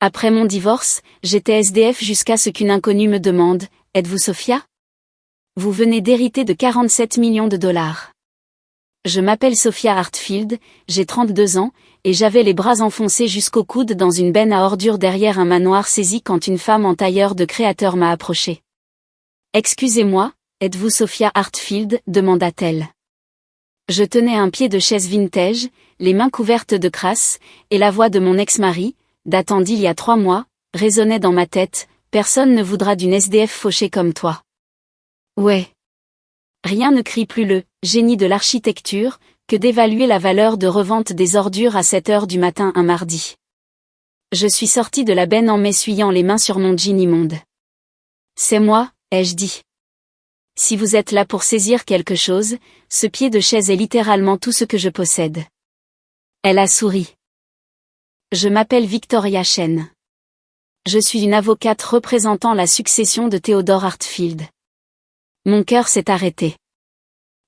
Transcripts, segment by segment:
Après mon divorce, j'étais SDF jusqu'à ce qu'une inconnue me demande « Êtes-vous Sophia ? Vous venez d'hériter de 47 millions de dollars. » Je m'appelle Sophia Hartfield, j'ai 32 ans, et j'avais les bras enfoncés jusqu'au coude dans une benne à ordures derrière un manoir saisi quand une femme en tailleur de créateur m'a approché. « Excusez-moi, êtes-vous Sophia Hartfield ? Demanda-t-elle. Je tenais un pied de chaise vintage, les mains couvertes de crasse, et la voix de mon ex-mari, datant d'il y a 3 mois, résonnait dans ma tête, « Personne ne voudra d'une SDF fauchée comme toi. » Ouais. Rien ne crie plus le « génie de l'architecture » que d'évaluer la valeur de revente des ordures à 7 heures du matin un mardi. Je suis sortie de la benne en m'essuyant les mains sur mon jean immonde. « C'est moi », ai-je dit. « Si vous êtes là pour saisir quelque chose, ce pied de chaise est littéralement tout ce que je possède. » Elle a souri. Je m'appelle Victoria Chen. Je suis une avocate représentant la succession de Theodore Hartfield. Mon cœur s'est arrêté.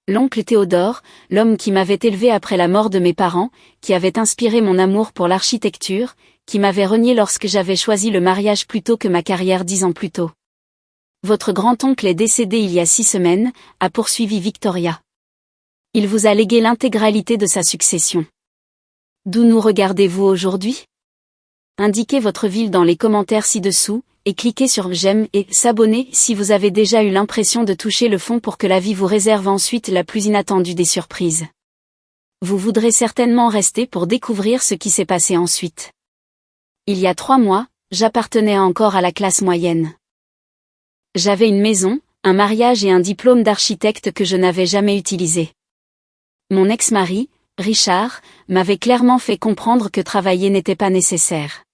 L'oncle Théodore, l'homme qui m'avait élevé après la mort de mes parents, qui avait inspiré mon amour pour l'architecture, qui m'avait renié lorsque j'avais choisi le mariage plutôt que ma carrière 10 ans plus tôt. Votre grand-oncle est décédé il y a 6 semaines, a poursuivi Victoria. Il vous a légué l'intégralité de sa succession. D'où nous regardez-vous aujourd'hui ? Indiquez votre ville dans les commentaires ci-dessous, et cliquez sur j'aime et s'abonner si vous avez déjà eu l'impression de toucher le fond pour que la vie vous réserve ensuite la plus inattendue des surprises. Vous voudrez certainement rester pour découvrir ce qui s'est passé ensuite. Il y a 3 mois, j'appartenais encore à la classe moyenne. J'avais une maison, un mariage et un diplôme d'architecte que je n'avais jamais utilisé. Mon ex-mari, Richard, m'avait clairement fait comprendre que travailler n'était pas nécessaire.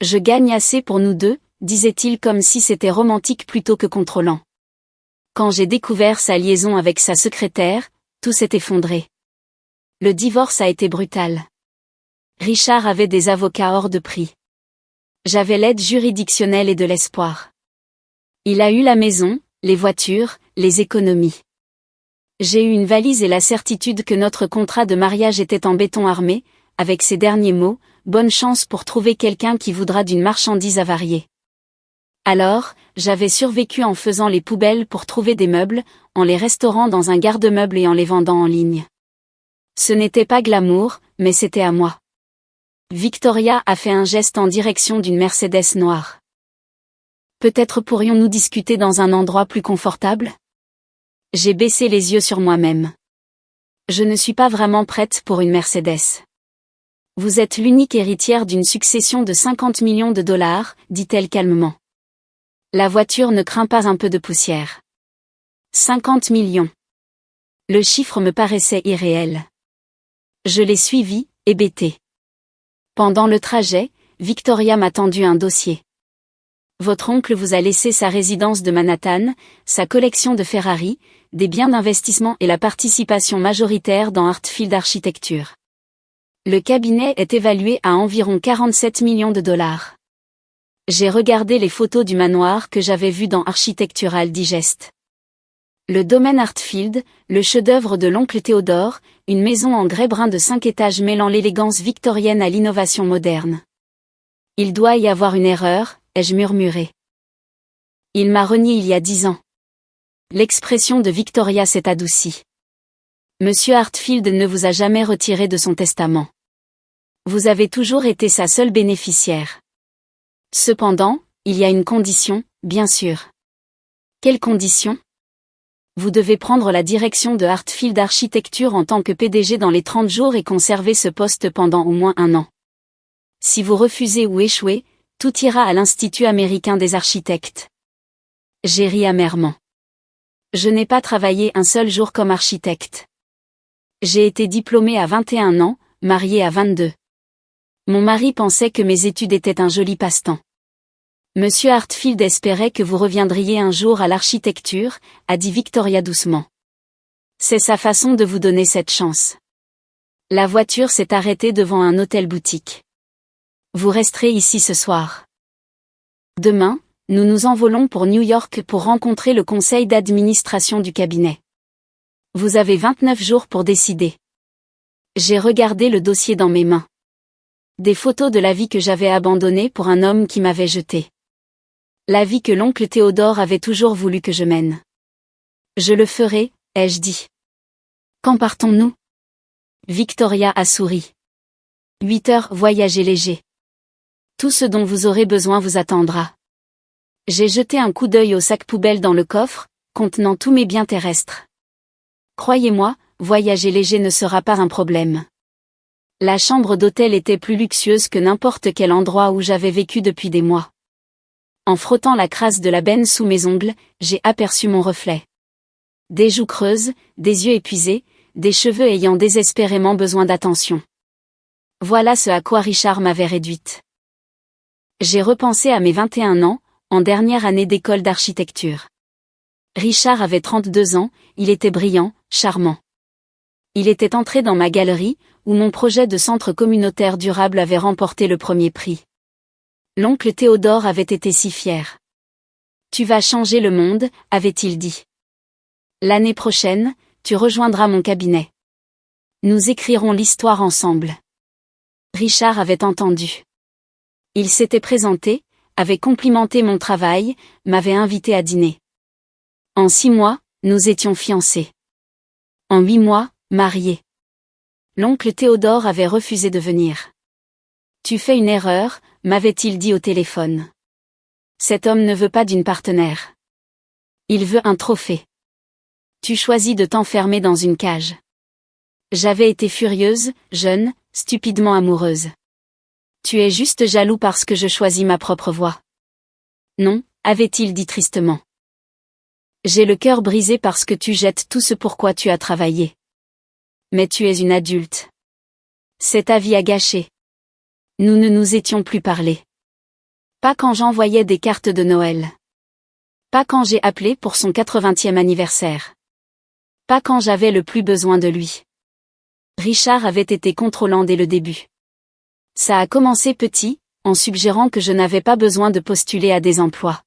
Je gagne assez pour nous deux, disait-il comme si c'était romantique plutôt que contrôlant. Quand j'ai découvert sa liaison avec sa secrétaire, tout s'est effondré. Le divorce a été brutal. Richard avait des avocats hors de prix. J'avais l'aide juridictionnelle et de l'espoir. Il a eu la maison, les voitures, les économies. J'ai eu une valise et la certitude que notre contrat de mariage était en béton armé, avec ces derniers mots, bonne chance pour trouver quelqu'un qui voudra d'une marchandise avariée. Alors, j'avais survécu en faisant les poubelles pour trouver des meubles, en les restaurant dans un garde-meubles et en les vendant en ligne. Ce n'était pas glamour, mais c'était à moi. Victoria a fait un geste en direction d'une Mercedes noire. Peut-être pourrions-nous discuter dans un endroit plus confortable ? J'ai baissé les yeux sur moi-même. Je ne suis pas vraiment prête pour une Mercedes. Vous êtes l'unique héritière d'une succession de 50 millions de dollars, dit-elle calmement. La voiture ne craint pas un peu de poussière. 50 millions. Le chiffre me paraissait irréel. Je l'ai suivi, hébétée. Pendant le trajet, Victoria m'a tendu un dossier. Votre oncle vous a laissé sa résidence de Manhattan, sa collection de Ferrari, des biens d'investissement et la participation majoritaire dans Hartfield Architecture. Le cabinet est évalué à environ 47 millions de dollars. J'ai regardé les photos du manoir que j'avais vu dans Architectural Digest. Le domaine Hartfield, le chef-d'œuvre de l'oncle Théodore, une maison en grès brun de 5 étages mêlant l'élégance victorienne à l'innovation moderne. Il doit y avoir une erreur, ai-je murmuré. Il m'a renié il y a 10 ans. L'expression de Victoria s'est adoucie. Monsieur Hartfield ne vous a jamais retiré de son testament. Vous avez toujours été sa seule bénéficiaire. Cependant, il y a une condition, bien sûr. Quelle condition ? Vous devez prendre la direction de Hartfield Architecture en tant que PDG dans les 30 jours et conserver ce poste pendant au moins 1 an. Si vous refusez ou échouez, tout ira à l'Institut américain des architectes. J'ai ri amèrement. Je n'ai pas travaillé un seul jour comme architecte. J'ai été diplômée à 21 ans, mariée à 22. Mon mari pensait que mes études étaient un joli passe-temps. Monsieur Hartfield espérait que vous reviendriez un jour à l'architecture, a dit Victoria doucement. C'est sa façon de vous donner cette chance. La voiture s'est arrêtée devant un hôtel-boutique. Vous resterez ici ce soir. Demain, nous nous envolons pour New York pour rencontrer le conseil d'administration du cabinet. Vous avez 29 jours pour décider. J'ai regardé le dossier dans mes mains. Des photos de la vie que j'avais abandonnée pour un homme qui m'avait jetée. La vie que l'oncle Théodore avait toujours voulu que je mène. Je le ferai, ai-je dit. Quand partons-nous? Victoria a souri. 8 heures, voyagez léger. Tout ce dont vous aurez besoin vous attendra. J'ai jeté un coup d'œil au sac poubelle dans le coffre, contenant tous mes biens terrestres. Croyez-moi, voyager léger ne sera pas un problème. La chambre d'hôtel était plus luxueuse que n'importe quel endroit où j'avais vécu depuis des mois. En frottant la crasse de la benne sous mes ongles, j'ai aperçu mon reflet. Des joues creuses, des yeux épuisés, des cheveux ayant désespérément besoin d'attention. Voilà ce à quoi Richard m'avait réduite. J'ai repensé à mes 21 ans, en dernière année d'école d'architecture. Richard avait 32 ans, il était brillant, charmant. Il était entré dans ma galerie, où mon projet de centre communautaire durable avait remporté le premier prix. L'oncle Théodore avait été si fier. Tu vas changer le monde, avait-il dit. L'année prochaine, tu rejoindras mon cabinet. Nous écrirons l'histoire ensemble. Richard avait entendu. Il s'était présenté, avait complimenté mon travail, m'avait invité à dîner. En 6 mois, nous étions fiancés. En 8 mois, mariés. L'oncle Théodore avait refusé de venir. Tu fais une erreur, m'avait-il dit au téléphone. Cet homme ne veut pas d'une partenaire. Il veut un trophée. Tu choisis de t'enfermer dans une cage. J'avais été furieuse, jeune, stupidement amoureuse. Tu es juste jaloux parce que je choisis ma propre voie. Non, avait-il dit tristement. J'ai le cœur brisé parce que tu jettes tout ce pourquoi tu as travaillé. Mais tu es une adulte. C'est ta vie à gâcher. Nous ne nous étions plus parlé. Pas quand j'envoyais des cartes de Noël. Pas quand j'ai appelé pour son 80e anniversaire. Pas quand j'avais le plus besoin de lui. Richard avait été contrôlant dès le début. Ça a commencé petit, en suggérant que je n'avais pas besoin de postuler à des emplois.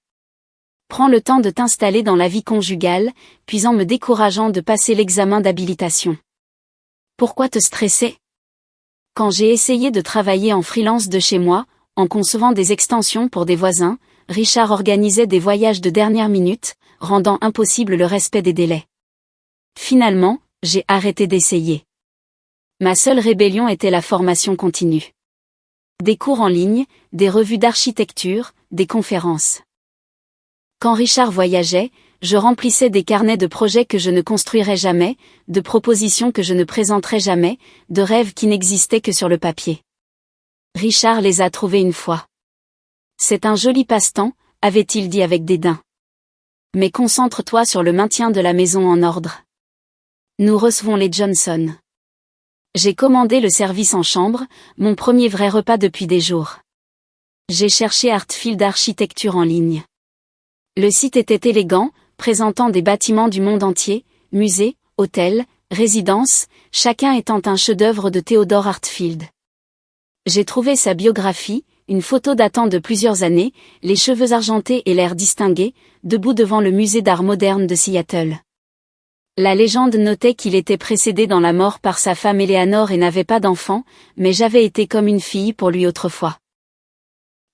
Prends le temps de t'installer dans la vie conjugale, puis en me décourageant de passer l'examen d'habilitation. Pourquoi te stresser? Quand j'ai essayé de travailler en freelance de chez moi, en concevant des extensions pour des voisins, Richard organisait des voyages de dernière minute, rendant impossible le respect des délais. Finalement, j'ai arrêté d'essayer. Ma seule rébellion était la formation continue. Des cours en ligne, des revues d'architecture, des conférences. Quand Richard voyageait, je remplissais des carnets de projets que je ne construirais jamais, de propositions que je ne présenterais jamais, de rêves qui n'existaient que sur le papier. Richard les a trouvés une fois. C'est un joli passe-temps, avait-il dit avec dédain. Mais concentre-toi sur le maintien de la maison en ordre. Nous recevons les Johnson. J'ai commandé le service en chambre, mon premier vrai repas depuis des jours. J'ai cherché Hartfield Architecture en ligne. Le site était élégant, présentant des bâtiments du monde entier, musées, hôtels, résidences, chacun étant un chef-d'œuvre de Theodore Hartfield. J'ai trouvé sa biographie, une photo datant de plusieurs années, les cheveux argentés et l'air distingué, debout devant le musée d'art moderne de Seattle. La légende notait qu'il était précédé dans la mort par sa femme Eleanor et n'avait pas d'enfant, mais j'avais été comme une fille pour lui autrefois.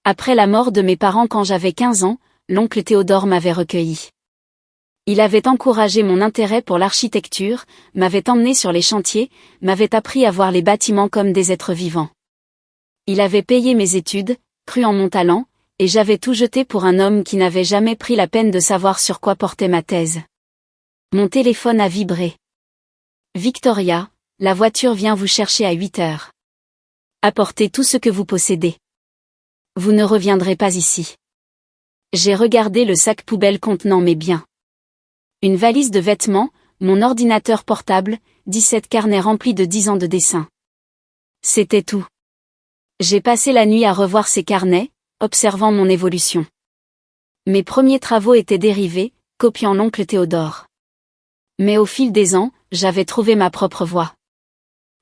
Après la mort de mes parents quand j'avais 15 ans, l'oncle Théodore m'avait recueilli. Il avait encouragé mon intérêt pour l'architecture, m'avait emmené sur les chantiers, m'avait appris à voir les bâtiments comme des êtres vivants. Il avait payé mes études, cru en mon talent, et j'avais tout jeté pour un homme qui n'avait jamais pris la peine de savoir sur quoi portait ma thèse. Mon téléphone a vibré. Victoria, la voiture vient vous chercher à 8 heures. Apportez tout ce que vous possédez. Vous ne reviendrez pas ici. J'ai regardé le sac poubelle contenant mes biens. Une valise de vêtements, mon ordinateur portable, 17 carnets remplis de 10 ans de dessin. C'était tout. J'ai passé la nuit à revoir ces carnets, observant mon évolution. Mes premiers travaux étaient dérivés, copiant l'oncle Théodore. Mais au fil des ans, j'avais trouvé ma propre voie.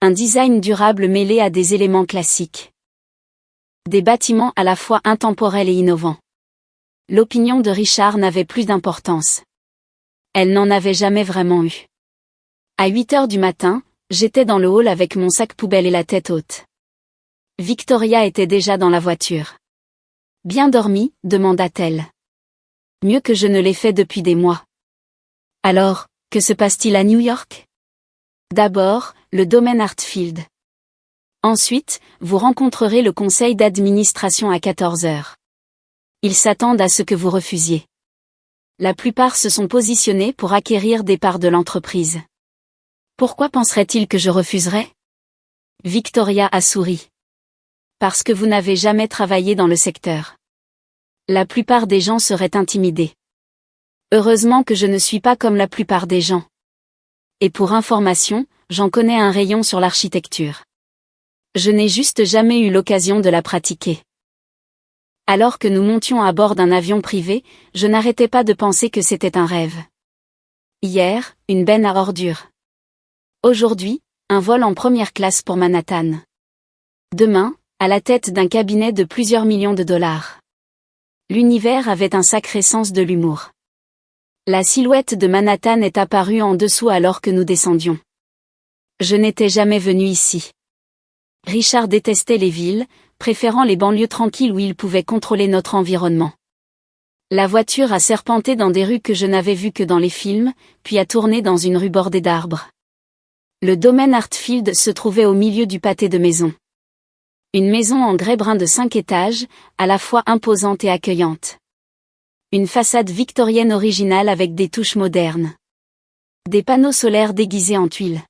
Un design durable mêlé à des éléments classiques. Des bâtiments à la fois intemporels et innovants. L'opinion de Richard n'avait plus d'importance. Elle n'en avait jamais vraiment eu. À 8 heures du matin, j'étais dans le hall avec mon sac poubelle et la tête haute. Victoria était déjà dans la voiture. Bien dormi, demanda-t-elle. Mieux que je ne l'ai fait depuis des mois. Alors, que se passe-t-il à New York? D'abord, le domaine Hartfield. Ensuite, vous rencontrerez le conseil d'administration à 14 heures. Ils s'attendent à ce que vous refusiez. La plupart se sont positionnés pour acquérir des parts de l'entreprise. Pourquoi penserait-il que je refuserais? Victoria a souri. Parce que vous n'avez jamais travaillé dans le secteur. La plupart des gens seraient intimidés. Heureusement que je ne suis pas comme la plupart des gens. Et pour information, j'en connais un rayon sur l'architecture. Je n'ai juste jamais eu l'occasion de la pratiquer. Alors que nous montions à bord d'un avion privé, je n'arrêtais pas de penser que c'était un rêve. Hier, une benne à ordures. Aujourd'hui, un vol en première classe pour Manhattan. Demain, à la tête d'un cabinet de plusieurs millions de dollars. L'univers avait un sacré sens de l'humour. La silhouette de Manhattan est apparue en dessous alors que nous descendions. Je n'étais jamais venu ici. Richard détestait les villes, préférant les banlieues tranquilles où il pouvait contrôler notre environnement. La voiture a serpenté dans des rues que je n'avais vues que dans les films, puis a tourné dans une rue bordée d'arbres. Le domaine Hartfield se trouvait au milieu du pâté de maisons. Une maison en grès brun de 5 étages, à la fois imposante et accueillante. Une façade victorienne originale avec des touches modernes. Des panneaux solaires déguisés en tuiles.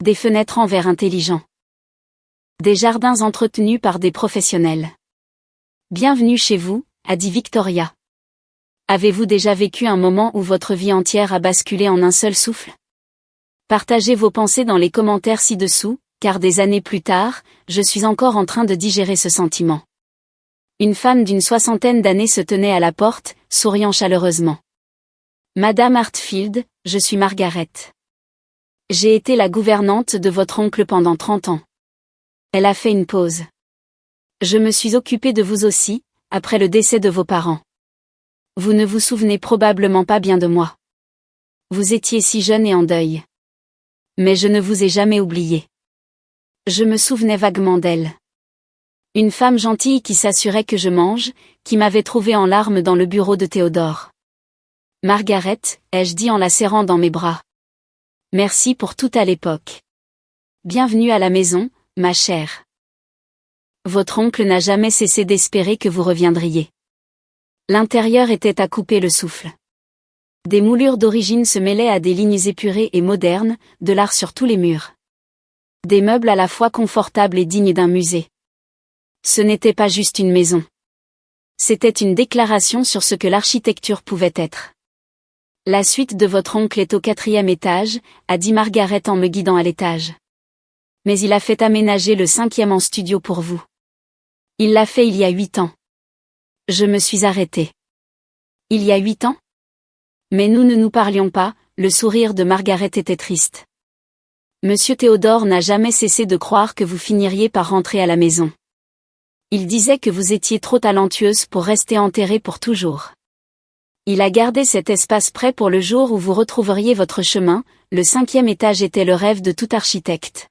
Des fenêtres en verre intelligent. Des jardins entretenus par des professionnels. Bienvenue chez vous, a dit Victoria. Avez-vous déjà vécu un moment où votre vie entière a basculé en un seul souffle? Partagez vos pensées dans les commentaires ci-dessous, car des années plus tard, je suis encore en train de digérer ce sentiment. Une femme d'une 60aine d'années se tenait à la porte, souriant chaleureusement. Madame Hartfield, je suis Margaret. J'ai été la gouvernante de votre oncle pendant 30 ans. Elle a fait une pause. Je me suis occupée de vous aussi, après le décès de vos parents. Vous ne vous souvenez probablement pas bien de moi. Vous étiez si jeune et en deuil. Mais je ne vous ai jamais oublié. Je me souvenais vaguement d'elle. Une femme gentille qui s'assurait que je mange, qui m'avait trouvé en larmes dans le bureau de Théodore. Margaret, ai-je dit en la serrant dans mes bras. Merci pour tout à l'époque. Bienvenue à la maison, ma chère. Votre oncle n'a jamais cessé d'espérer que vous reviendriez. L'intérieur était à couper le souffle. Des moulures d'origine se mêlaient à des lignes épurées et modernes, de l'art sur tous les murs. Des meubles à la fois confortables et dignes d'un musée. Ce n'était pas juste une maison. C'était une déclaration sur ce que l'architecture pouvait être. La suite de votre oncle est au 4e étage, a dit Margaret en me guidant à l'étage. Mais il a fait aménager le 5e en studio pour vous. Il l'a fait il y a 8 ans. Je me suis arrêtée. Il y a 8 ans? Mais nous ne nous parlions pas, le sourire de Margaret était triste. Monsieur Théodore n'a jamais cessé de croire que vous finiriez par rentrer à la maison. Il disait que vous étiez trop talentueuse pour rester enterrée pour toujours. Il a gardé cet espace prêt pour le jour où vous retrouveriez votre chemin, le 5e étage était le rêve de tout architecte.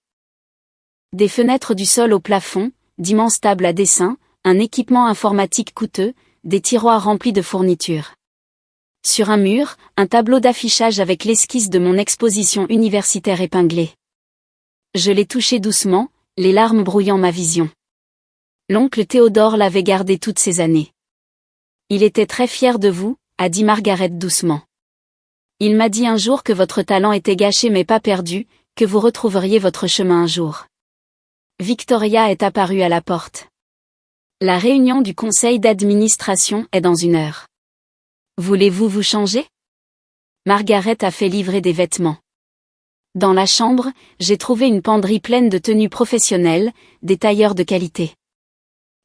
Des fenêtres du sol au plafond, d'immenses tables à dessin, un équipement informatique coûteux, des tiroirs remplis de fournitures. Sur un mur, un tableau d'affichage avec l'esquisse de mon exposition universitaire épinglée. Je l'ai touché doucement, les larmes brouillant ma vision. L'oncle Théodore l'avait gardé toutes ces années. Il était très fier de vous, a dit Margaret doucement. Il m'a dit un jour que votre talent était gâché mais pas perdu, que vous retrouveriez votre chemin un jour. Victoria est apparue à la porte. La réunion du conseil d'administration est dans 1 heure. Voulez-vous vous changer? Margaret a fait livrer des vêtements. Dans la chambre, j'ai trouvé une penderie pleine de tenues professionnelles, des tailleurs de qualité.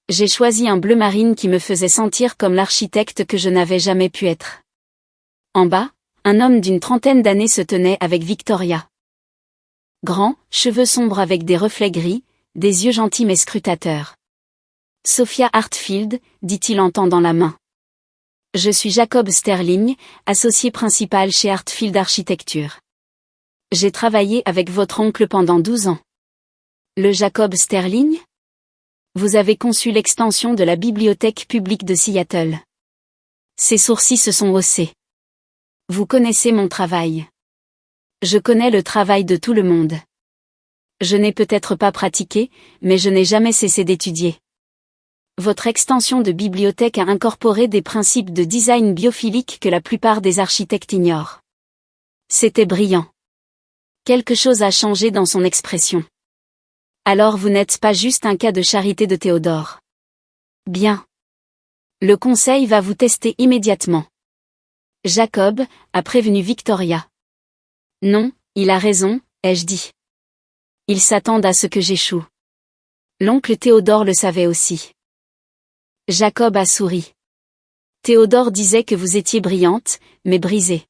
J'ai choisi un bleu marine qui me faisait sentir comme l'architecte que je n'avais jamais pu être. En bas, un homme d'une 30aine d'années se tenait avec Victoria. Grand, cheveux sombres avec des reflets gris, des yeux gentils mais scrutateurs. Sophia Hartfield, dit-il en tendant la main. Je suis Jacob Sterling, associé principal chez Hartfield Architecture. J'ai travaillé avec votre oncle pendant 12 ans. Le Jacob Sterling? Vous avez conçu l'extension de la bibliothèque publique de Seattle. Ses sourcils se sont haussés. Vous connaissez mon travail. Je connais le travail de tout le monde. Je n'ai peut-être pas pratiqué, mais je n'ai jamais cessé d'étudier. Votre extension de bibliothèque a incorporé des principes de design biophilique que la plupart des architectes ignorent. C'était brillant. Quelque chose a changé dans son expression. Alors vous n'êtes pas juste un cas de charité de Théodore. Bien. Le conseil va vous tester immédiatement. Jacob a prévenu Victoria. Non, il a raison, ai-je dit. Ils s'attendent à ce que j'échoue. L'oncle Théodore le savait aussi. Jacob a souri. Théodore disait que vous étiez brillante, mais brisée.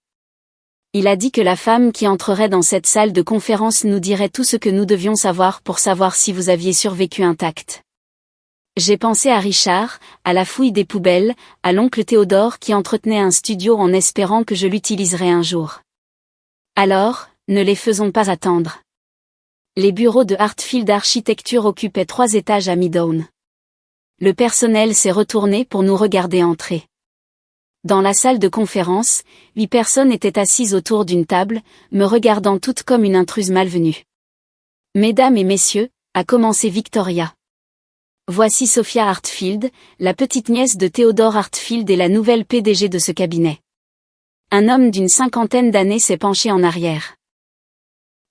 Il a dit que la femme qui entrerait dans cette salle de conférence nous dirait tout ce que nous devions savoir pour savoir si vous aviez survécu intact. J'ai pensé à Richard, à la fouille des poubelles, à l'oncle Théodore qui entretenait un studio en espérant que je l'utiliserais un jour. Alors, ne les faisons pas attendre. Les bureaux de Hartfield Architecture occupaient 3 étages à Midtown. Le personnel s'est retourné pour nous regarder entrer. Dans la salle de conférence, 8 personnes étaient assises autour d'une table, me regardant toutes comme une intruse malvenue. Mesdames et messieurs, a commencé Victoria. Voici Sophia Hartfield, la petite nièce de Theodore Hartfield et la nouvelle PDG de ce cabinet. Un homme d'une 50aine d'années s'est penché en arrière.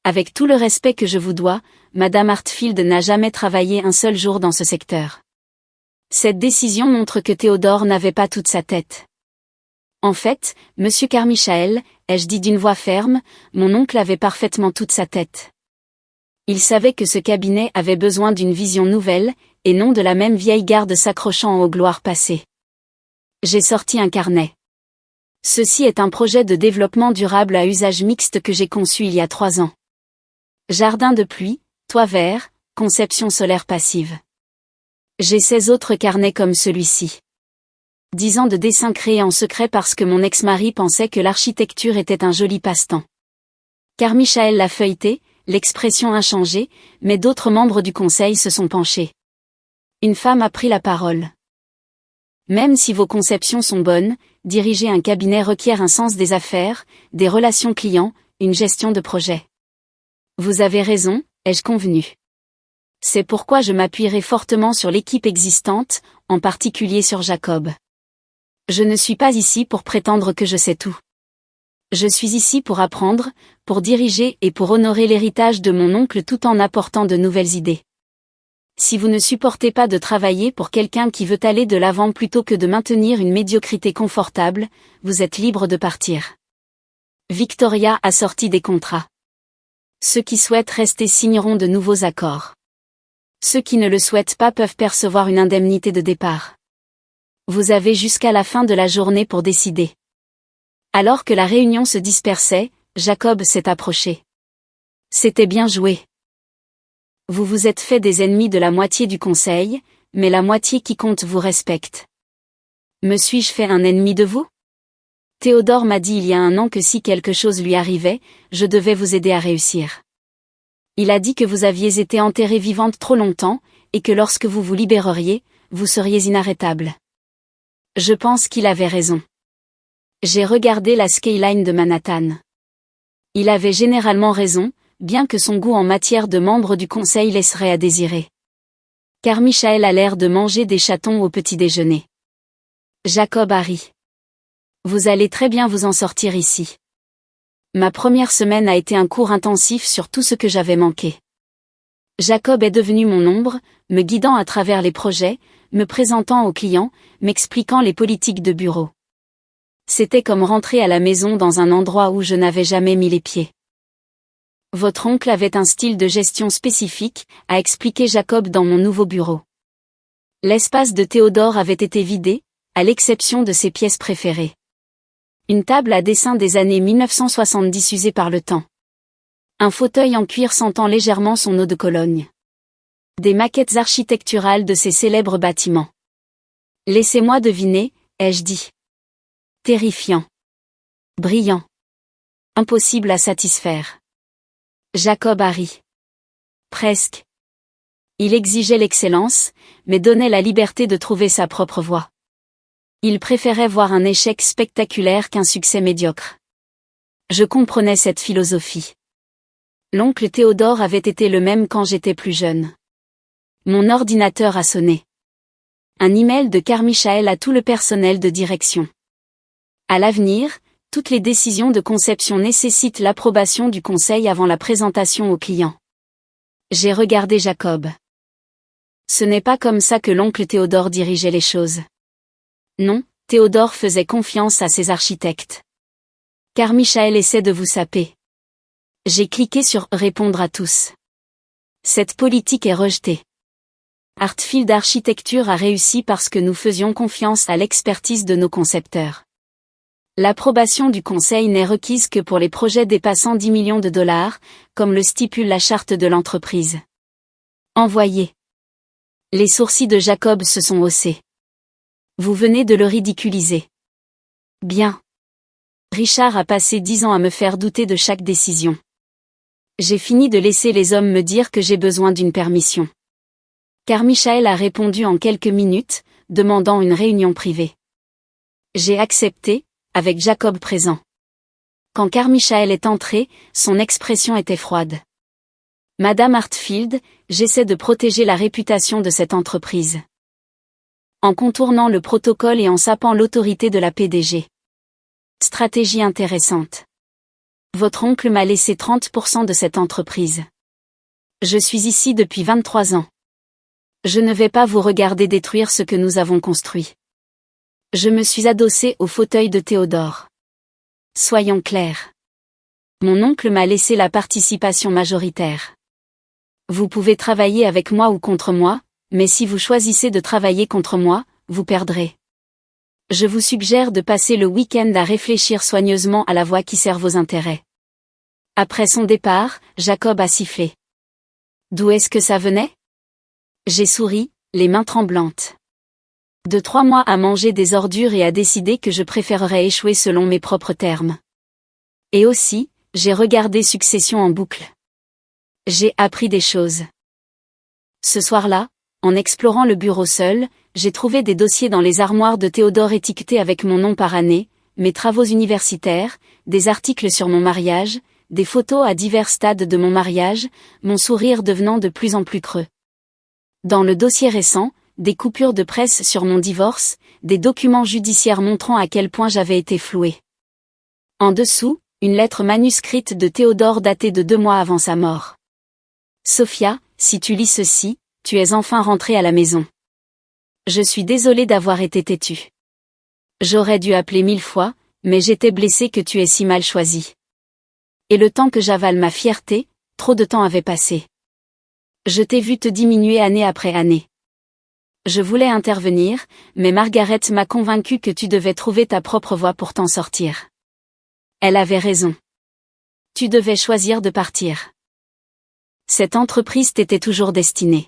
Avec tout le respect que je vous dois, Madame Hartfield n'a jamais travaillé un seul jour dans ce secteur. Cette décision montre que Théodore n'avait pas toute sa tête. En fait, Monsieur Carmichael, ai-je dit d'une voix ferme, mon oncle avait parfaitement toute sa tête. Il savait que ce cabinet avait besoin d'une vision nouvelle, et non de la même vieille garde s'accrochant aux gloires passées. J'ai sorti un carnet. Ceci est un projet de développement durable à usage mixte que j'ai conçu il y a 3 ans. Jardin de pluie, toit vert, conception solaire passive. J'ai 16 autres carnets comme celui-ci. 10 ans de dessins créés en secret parce que mon ex-mari pensait que l'architecture était un joli passe-temps. Carmichael l'a feuilleté, l'expression a changé, mais d'autres membres du conseil se sont penchés. Une femme a pris la parole. Même si vos conceptions sont bonnes, diriger un cabinet requiert un sens des affaires, des relations clients, une gestion de projet. Vous avez raison, ai-je convenu. C'est pourquoi je m'appuierai fortement sur l'équipe existante, en particulier sur Jacob. Je ne suis pas ici pour prétendre que je sais tout. Je suis ici pour apprendre, pour diriger et pour honorer l'héritage de mon oncle tout en apportant de nouvelles idées. Si vous ne supportez pas de travailler pour quelqu'un qui veut aller de l'avant plutôt que de maintenir une médiocrité confortable, vous êtes libre de partir. Victoria a sorti des contrats. Ceux qui souhaitent rester signeront de nouveaux accords. Ceux qui ne le souhaitent pas peuvent percevoir une indemnité de départ. Vous avez jusqu'à la fin de la journée pour décider. Alors que la réunion se dispersait, Jacob s'est approché. C'était bien joué. Vous vous êtes fait des ennemis de la moitié du conseil, mais la moitié qui compte vous respecte. Me suis-je fait un ennemi de vous? Théodore m'a dit il y a 1 an que si quelque chose lui arrivait, je devais vous aider à réussir. Il a dit que vous aviez été enterrée vivante trop longtemps, et que lorsque vous vous libéreriez, vous seriez inarrêtable. Je pense qu'il avait raison. J'ai regardé la skyline de Manhattan. Il avait généralement raison, bien que son goût en matière de membres du conseil laisserait à désirer. Carmichael a l'air de manger des chatons au petit déjeuner. Jacob a ri. Vous allez très bien vous en sortir ici. Ma première semaine a été un cours intensif sur tout ce que j'avais manqué. Jacob est devenu mon ombre, me guidant à travers les projets, me présentant aux clients, m'expliquant les politiques de bureau. C'était comme rentrer à la maison dans un endroit où je n'avais jamais mis les pieds. Votre oncle avait un style de gestion spécifique, a expliqué Jacob dans mon nouveau bureau. L'espace de Théodore avait été vidé, à l'exception de ses pièces préférées. Une table à dessin des années 1970 usée par le temps. Un fauteuil en cuir sentant légèrement son eau de Cologne. Des maquettes architecturales de ces célèbres bâtiments. Laissez-moi deviner, ai-je dit. Terrifiant. Brillant. Impossible à satisfaire. Jacob a ri. Presque. Il exigeait l'excellence, mais donnait la liberté de trouver sa propre voie. Il préférait voir un échec spectaculaire qu'un succès médiocre. Je comprenais cette philosophie. L'oncle Théodore avait été le même quand j'étais plus jeune. Mon ordinateur a sonné. Un email de Carmichael à tout le personnel de direction. À l'avenir, toutes les décisions de conception nécessitent l'approbation du conseil avant la présentation au client. J'ai regardé Jacob. Ce n'est pas comme ça que l'oncle Théodore dirigeait les choses. Non, Théodore faisait confiance à ses architectes. Carmichael essaie de vous saper. J'ai cliqué sur « Répondre à tous ». Cette politique est rejetée. Hartfield Architecture a réussi parce que nous faisions confiance à l'expertise de nos concepteurs. L'approbation du conseil n'est requise que pour les projets dépassant 10 millions de dollars, comme le stipule la charte de l'entreprise. Envoyé. Les sourcils de Jacob se sont haussés. Vous venez de le ridiculiser. Bien. Richard a passé 10 ans à me faire douter de chaque décision. J'ai fini de laisser les hommes me dire que j'ai besoin d'une permission. Carmichael a répondu en quelques minutes, demandant une réunion privée. J'ai accepté, avec Jacob présent. Quand Carmichael est entré, son expression était froide. Madame Hartfield, j'essaie de protéger la réputation de cette entreprise. En contournant le protocole et en sapant l'autorité de la PDG. Stratégie intéressante. Votre oncle m'a laissé 30% de cette entreprise. Je suis ici depuis 23 ans. Je ne vais pas vous regarder détruire ce que nous avons construit. Je me suis adossé au fauteuil de Théodore. Soyons clairs. Mon oncle m'a laissé la participation majoritaire. Vous pouvez travailler avec moi ou contre moi, mais si vous choisissez de travailler contre moi, vous perdrez. Je vous suggère de passer le week-end à réfléchir soigneusement à la voie qui sert vos intérêts. Après son départ, Jacob a sifflé. D'où est-ce que ça venait? J'ai souri, les mains tremblantes. De 3 mois à manger des ordures et à décider que je préférerais échouer selon mes propres termes. Et aussi, j'ai regardé Succession en boucle. J'ai appris des choses. Ce soir-là, en explorant le bureau seul, j'ai trouvé des dossiers dans les armoires de Théodore étiquetés avec mon nom par année, mes travaux universitaires, des articles sur mon mariage, des photos à divers stades de mon mariage, mon sourire devenant de plus en plus creux. Dans le dossier récent, des coupures de presse sur mon divorce, des documents judiciaires montrant à quel point j'avais été flouée. En dessous, une lettre manuscrite de Théodore datée de 2 mois avant sa mort. Sophia, si tu lis ceci, tu es enfin rentrée à la maison. Je suis désolée d'avoir été têtue. J'aurais dû appeler 1000 fois, mais j'étais blessée que tu aies si mal choisi. Et le temps que j'avale ma fierté, trop de temps avait passé. Je t'ai vu te diminuer année après année. Je voulais intervenir, mais Margaret m'a convaincue que tu devais trouver ta propre voie pour t'en sortir. Elle avait raison. Tu devais choisir de partir. Cette entreprise t'était toujours destinée.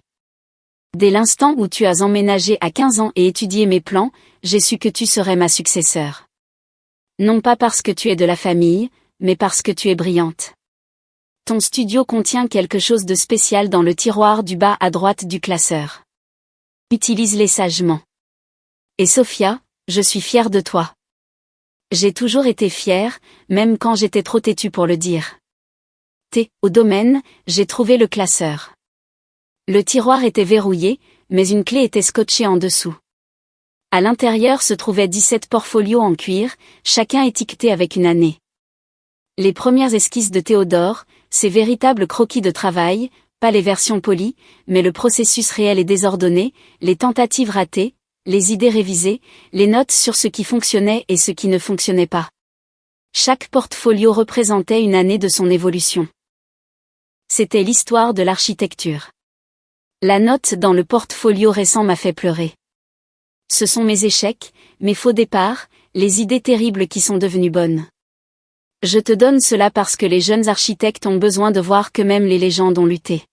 Dès l'instant où tu as emménagé à 15 ans et étudié mes plans, j'ai su que tu serais ma successeur. Non pas parce que tu es de la famille, mais parce que tu es brillante. Ton studio contient quelque chose de spécial dans le tiroir du bas à droite du classeur. Utilise-les sagement. Et Sophia, je suis fière de toi. J'ai toujours été fière, même quand j'étais trop têtue pour le dire. Au domaine, j'ai trouvé le classeur. Le tiroir était verrouillé, mais une clé était scotchée en dessous. À l'intérieur se trouvaient 17 portfolios en cuir, chacun étiqueté avec une année. Les premières esquisses de Théodore, ces véritables croquis de travail, pas les versions polies, mais le processus réel et désordonné, les tentatives ratées, les idées révisées, les notes sur ce qui fonctionnait et ce qui ne fonctionnait pas. Chaque portfolio représentait une année de son évolution. C'était l'histoire de l'architecture. La note dans le portfolio récent m'a fait pleurer. Ce sont mes échecs, mes faux départs, les idées terribles qui sont devenues bonnes. Je te donne cela parce que les jeunes architectes ont besoin de voir que même les légendes ont lutté.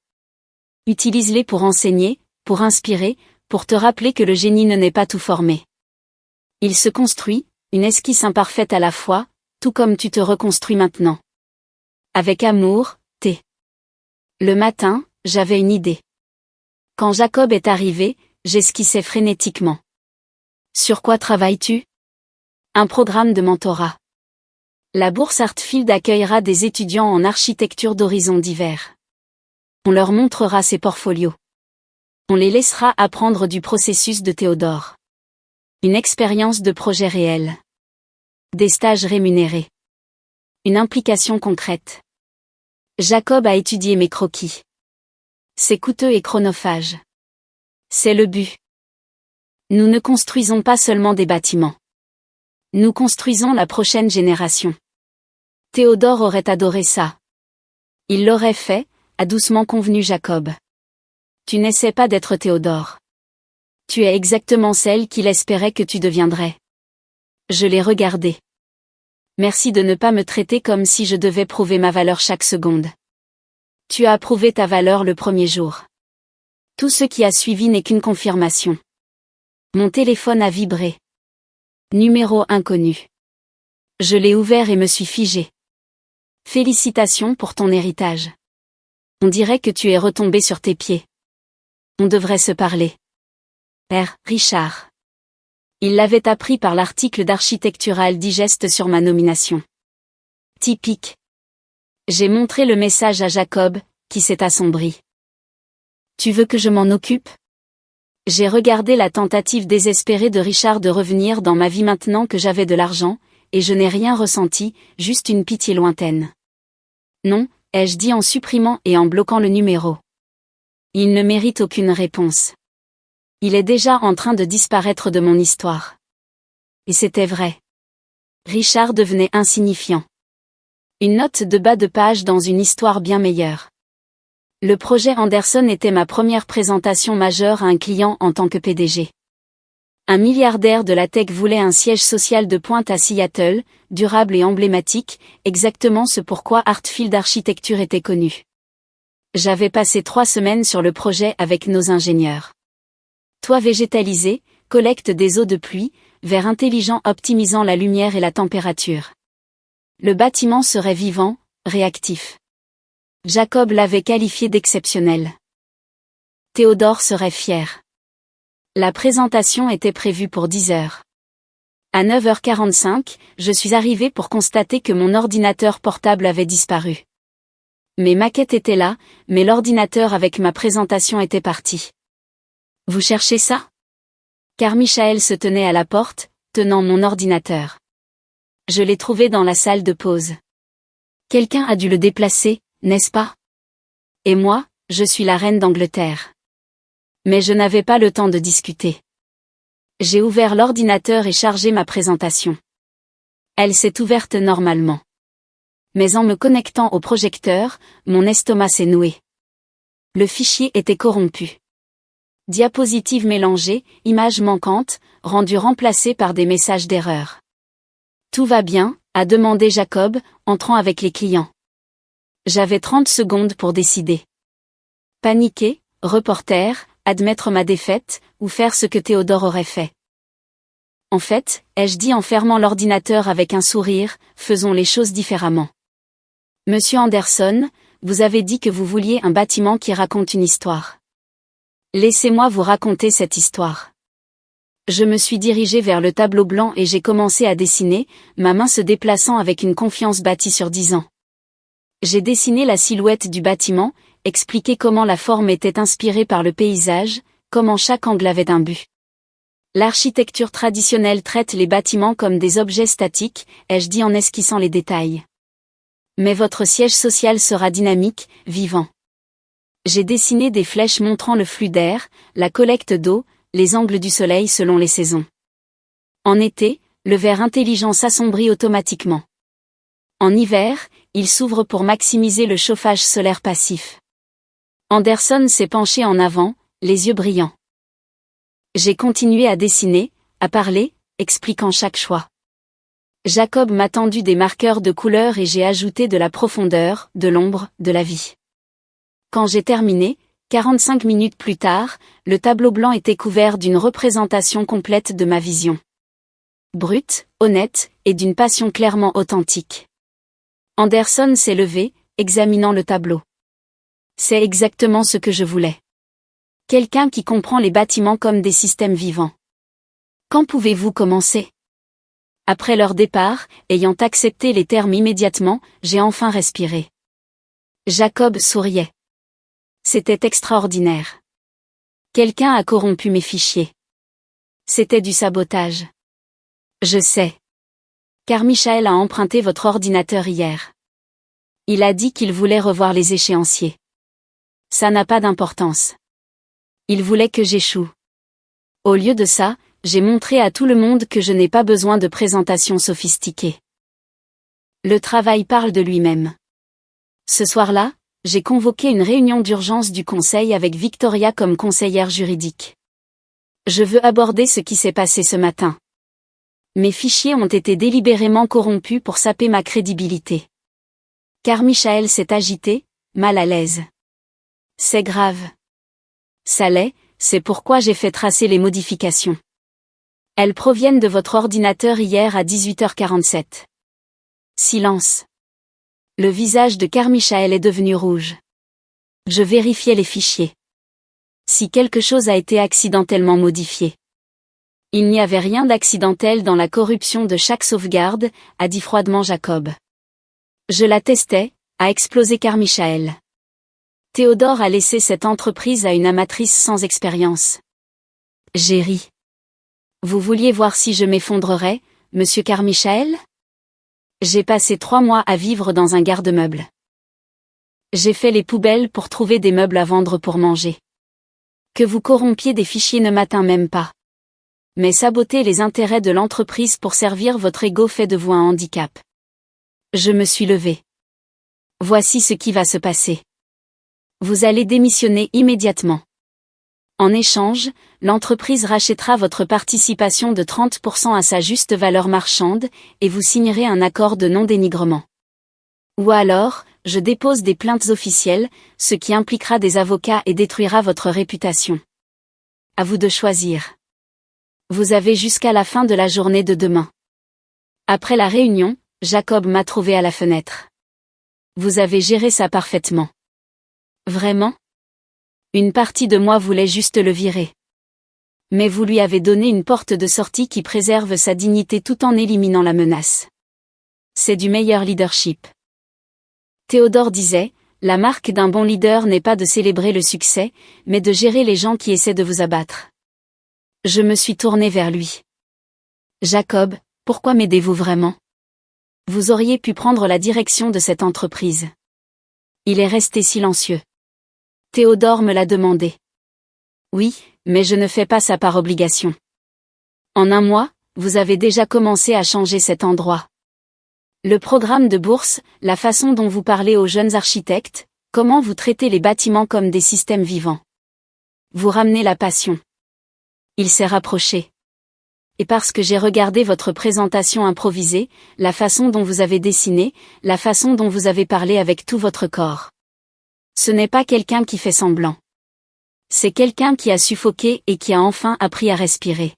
Utilise-les pour enseigner, pour inspirer, pour te rappeler que le génie ne n'est pas tout formé. Il se construit, une esquisse imparfaite à la fois, tout comme tu te reconstruis maintenant. Avec amour, T. Le matin, j'avais une idée. Quand Jacob est arrivé, j'esquissais frénétiquement. Sur quoi travailles-tu? Un programme de mentorat. La bourse Artfield accueillera des étudiants en architecture d'horizons divers. On leur montrera ses portfolios. On les laissera apprendre du processus de Théodore. Une expérience de projet réel. Des stages rémunérés. Une implication concrète. Jacob a étudié mes croquis. C'est coûteux et chronophage. C'est le but. Nous ne construisons pas seulement des bâtiments. Nous construisons la prochaine génération. Théodore aurait adoré ça. Il l'aurait fait, a doucement convenu Jacob. Tu n'essaies pas d'être Théodore. Tu es exactement celle qu'il espérait que tu deviendrais. Je l'ai regardé. Merci de ne pas me traiter comme si je devais prouver ma valeur chaque seconde. Tu as prouvé ta valeur le premier jour. Tout ce qui a suivi n'est qu'une confirmation. Mon téléphone a vibré. Numéro inconnu. Je l'ai ouvert et me suis figé. Félicitations pour ton héritage. On dirait que tu es retombé sur tes pieds. On devrait se parler. R. Richard. Il l'avait appris par l'article d'Architectural Digest sur ma nomination. Typique. J'ai montré le message à Jacob, qui s'est assombri. Tu veux que je m'en occupe? J'ai regardé la tentative désespérée de Richard de revenir dans ma vie maintenant que j'avais de l'argent, et je n'ai rien ressenti, juste une pitié lointaine. Non, ai-je dit en supprimant et en bloquant le numéro. Il ne mérite aucune réponse. Il est déjà en train de disparaître de mon histoire. Et c'était vrai. Richard devenait insignifiant. Une note de bas de page dans une histoire bien meilleure. Le projet Anderson était ma première présentation majeure à un client en tant que PDG. Un milliardaire de la tech voulait un siège social de pointe à Seattle, durable et emblématique, exactement ce pourquoi Artfield Architecture était connu. J'avais passé 3 semaines sur le projet avec nos ingénieurs. Toit végétalisé, collecte des eaux de pluie, verre intelligent optimisant la lumière et la température. Le bâtiment serait vivant, réactif. Jacob l'avait qualifié d'exceptionnel. Théodore serait fier. La présentation était prévue pour 10 heures. À 9h45, je suis arrivé pour constater que mon ordinateur portable avait disparu. Mes maquettes étaient là, mais l'ordinateur avec ma présentation était parti. Vous cherchez ça? Car Michael se tenait à la porte, tenant mon ordinateur. Je l'ai trouvé dans la salle de pause. Quelqu'un a dû le déplacer, n'est-ce pas? Et moi, je suis la reine d'Angleterre. Mais je n'avais pas le temps de discuter. J'ai ouvert l'ordinateur et chargé ma présentation. Elle s'est ouverte normalement. Mais en me connectant au projecteur, mon estomac s'est noué. Le fichier était corrompu. Diapositives mélangées, images manquantes, rendues remplacées par des messages d'erreur. Tout va bien, a demandé Jacob, entrant avec les clients. J'avais 30 secondes pour décider. Paniquer, reporter, admettre ma défaite, ou faire ce que Théodore aurait fait. En fait, ai-je dit en fermant l'ordinateur avec un sourire, faisons les choses différemment. Monsieur Anderson, vous avez dit que vous vouliez un bâtiment qui raconte une histoire. Laissez-moi vous raconter cette histoire. Je me suis dirigé vers le tableau blanc et j'ai commencé à dessiner, ma main se déplaçant avec une confiance bâtie sur 10 ans. J'ai dessiné la silhouette du bâtiment, expliqué comment la forme était inspirée par le paysage, comment chaque angle avait un but. L'architecture traditionnelle traite les bâtiments comme des objets statiques, ai-je dit en esquissant les détails. Mais votre siège social sera dynamique, vivant. J'ai dessiné des flèches montrant le flux d'air, la collecte d'eau, les angles du soleil selon les saisons. En été, le verre intelligent s'assombrit automatiquement. En hiver, il s'ouvre pour maximiser le chauffage solaire passif. Anderson s'est penché en avant, les yeux brillants. J'ai continué à dessiner, à parler, expliquant chaque choix. Jacob m'a tendu des marqueurs de couleur et j'ai ajouté de la profondeur, de l'ombre, de la vie. Quand j'ai terminé, 45 minutes plus tard, le tableau blanc était couvert d'une représentation complète de ma vision. Brute, honnête, et d'une passion clairement authentique. Anderson s'est levé, examinant le tableau. C'est exactement ce que je voulais. Quelqu'un qui comprend les bâtiments comme des systèmes vivants. Quand pouvez-vous commencer? Après leur départ, ayant accepté les termes immédiatement, j'ai enfin respiré. Jacob souriait. C'était extraordinaire. Quelqu'un a corrompu mes fichiers. C'était du sabotage. Je sais. Car Michael a emprunté votre ordinateur hier. Il a dit qu'il voulait revoir les échéanciers. Ça n'a pas d'importance. Il voulait que j'échoue. Au lieu de ça, j'ai montré à tout le monde que je n'ai pas besoin de présentations sophistiquées. Le travail parle de lui-même. Ce soir-là, j'ai convoqué une réunion d'urgence du conseil avec Victoria comme conseillère juridique. Je veux aborder ce qui s'est passé ce matin. Mes fichiers ont été délibérément corrompus pour saper ma crédibilité. Car Michael s'est agité, mal à l'aise. C'est grave. Ça l'est, c'est pourquoi j'ai fait tracer les modifications. Elles proviennent de votre ordinateur hier à 18h47. Silence. Le visage de Carmichael est devenu rouge. Je vérifiais les fichiers. Si quelque chose a été accidentellement modifié. Il n'y avait rien d'accidentel dans la corruption de chaque sauvegarde, a dit froidement Jacob. Je la testais, a explosé Carmichael. Théodore a laissé cette entreprise à une amatrice sans expérience. J'ai ri. Vous vouliez voir si je m'effondrerais, monsieur Carmichael? J'ai passé 3 mois à vivre dans un garde-meubles. J'ai fait les poubelles pour trouver des meubles à vendre pour manger. Que vous corrompiez des fichiers ne m'atteint même pas. Mais saboter les intérêts de l'entreprise pour servir votre ego fait de vous un handicap. Je me suis levé. Voici ce qui va se passer. Vous allez démissionner immédiatement. En échange, l'entreprise rachètera votre participation de 30% à sa juste valeur marchande, et vous signerez un accord de non-dénigrement. Ou alors, je dépose des plaintes officielles, ce qui impliquera des avocats et détruira votre réputation. À vous de choisir. Vous avez jusqu'à la fin de la journée de demain. Après la réunion, Jacob m'a trouvé à la fenêtre. Vous avez géré ça parfaitement. Vraiment? Une partie de moi voulait juste le virer. Mais vous lui avez donné une porte de sortie qui préserve sa dignité tout en éliminant la menace. C'est du meilleur leadership. Théodore disait, la marque d'un bon leader n'est pas de célébrer le succès, mais de gérer les gens qui essaient de vous abattre. Je me suis tourné vers lui. Jacob, pourquoi m'aidez-vous vraiment? Vous auriez pu prendre la direction de cette entreprise. Il est resté silencieux. Théodore me l'a demandé. Oui, mais je ne fais pas ça par obligation. En 1 mois, vous avez déjà commencé à changer cet endroit. Le programme de bourse, la façon dont vous parlez aux jeunes architectes, comment vous traitez les bâtiments comme des systèmes vivants. Vous ramenez la passion. Il s'est rapproché. Et parce que j'ai regardé votre présentation improvisée, la façon dont vous avez dessiné, la façon dont vous avez parlé avec tout votre corps. Ce n'est pas quelqu'un qui fait semblant. C'est quelqu'un qui a suffoqué et qui a enfin appris à respirer.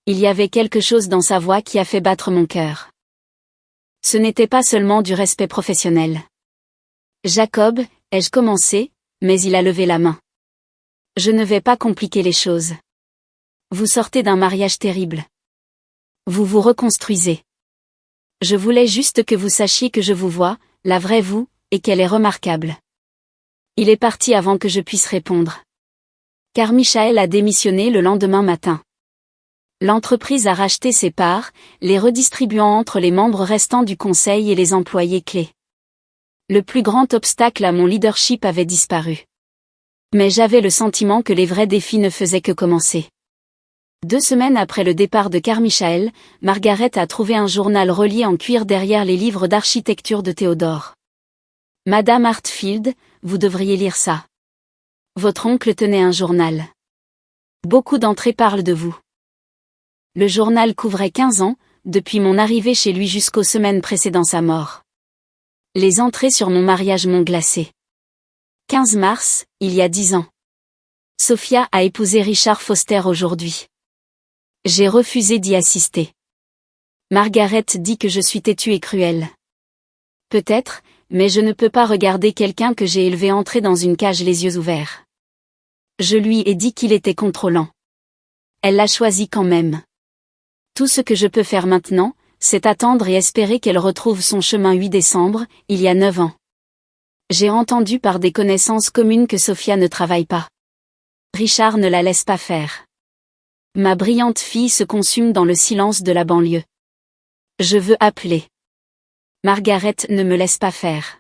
Il y avait quelque chose dans sa voix qui a fait battre mon cœur. Ce n'était pas seulement du respect professionnel. Jacob, ai-je commencé, mais il a levé la main. Je ne vais pas compliquer les choses. Vous sortez d'un mariage terrible. Vous vous reconstruisez. Je voulais juste que vous sachiez que je vous vois, la vraie vous, et qu'elle est remarquable. Il est parti avant que je puisse répondre. Car Michael a démissionné le lendemain matin. L'entreprise a racheté ses parts, les redistribuant entre les membres restants du conseil et les employés clés. Le plus grand obstacle à mon leadership avait disparu. Mais j'avais le sentiment que les vrais défis ne faisaient que commencer. 2 semaines après le départ de Carmichael, Margaret a trouvé un journal relié en cuir derrière les livres d'architecture de Théodore. Madame Hartfield, vous devriez lire ça. Votre oncle tenait un journal. Beaucoup d'entrées parlent de vous. Le journal couvrait 15 ans, depuis mon arrivée chez lui jusqu'aux semaines précédant sa mort. Les entrées sur mon mariage m'ont glacé. 15 mars, il y a 10 ans. Sophia a épousé Richard Foster aujourd'hui. J'ai refusé d'y assister. Margaret dit que je suis têtue et cruelle. Peut-être, mais je ne peux pas regarder quelqu'un que j'ai élevé entrer dans une cage les yeux ouverts. Je lui ai dit qu'il était contrôlant. Elle l'a choisi quand même. Tout ce que je peux faire maintenant, c'est attendre et espérer qu'elle retrouve son chemin 8 décembre, il y a 9 ans. J'ai entendu par des connaissances communes que Sophia ne travaille pas. Richard ne la laisse pas faire. Ma brillante fille se consume dans le silence de la banlieue. Je veux appeler. Margaret ne me laisse pas faire.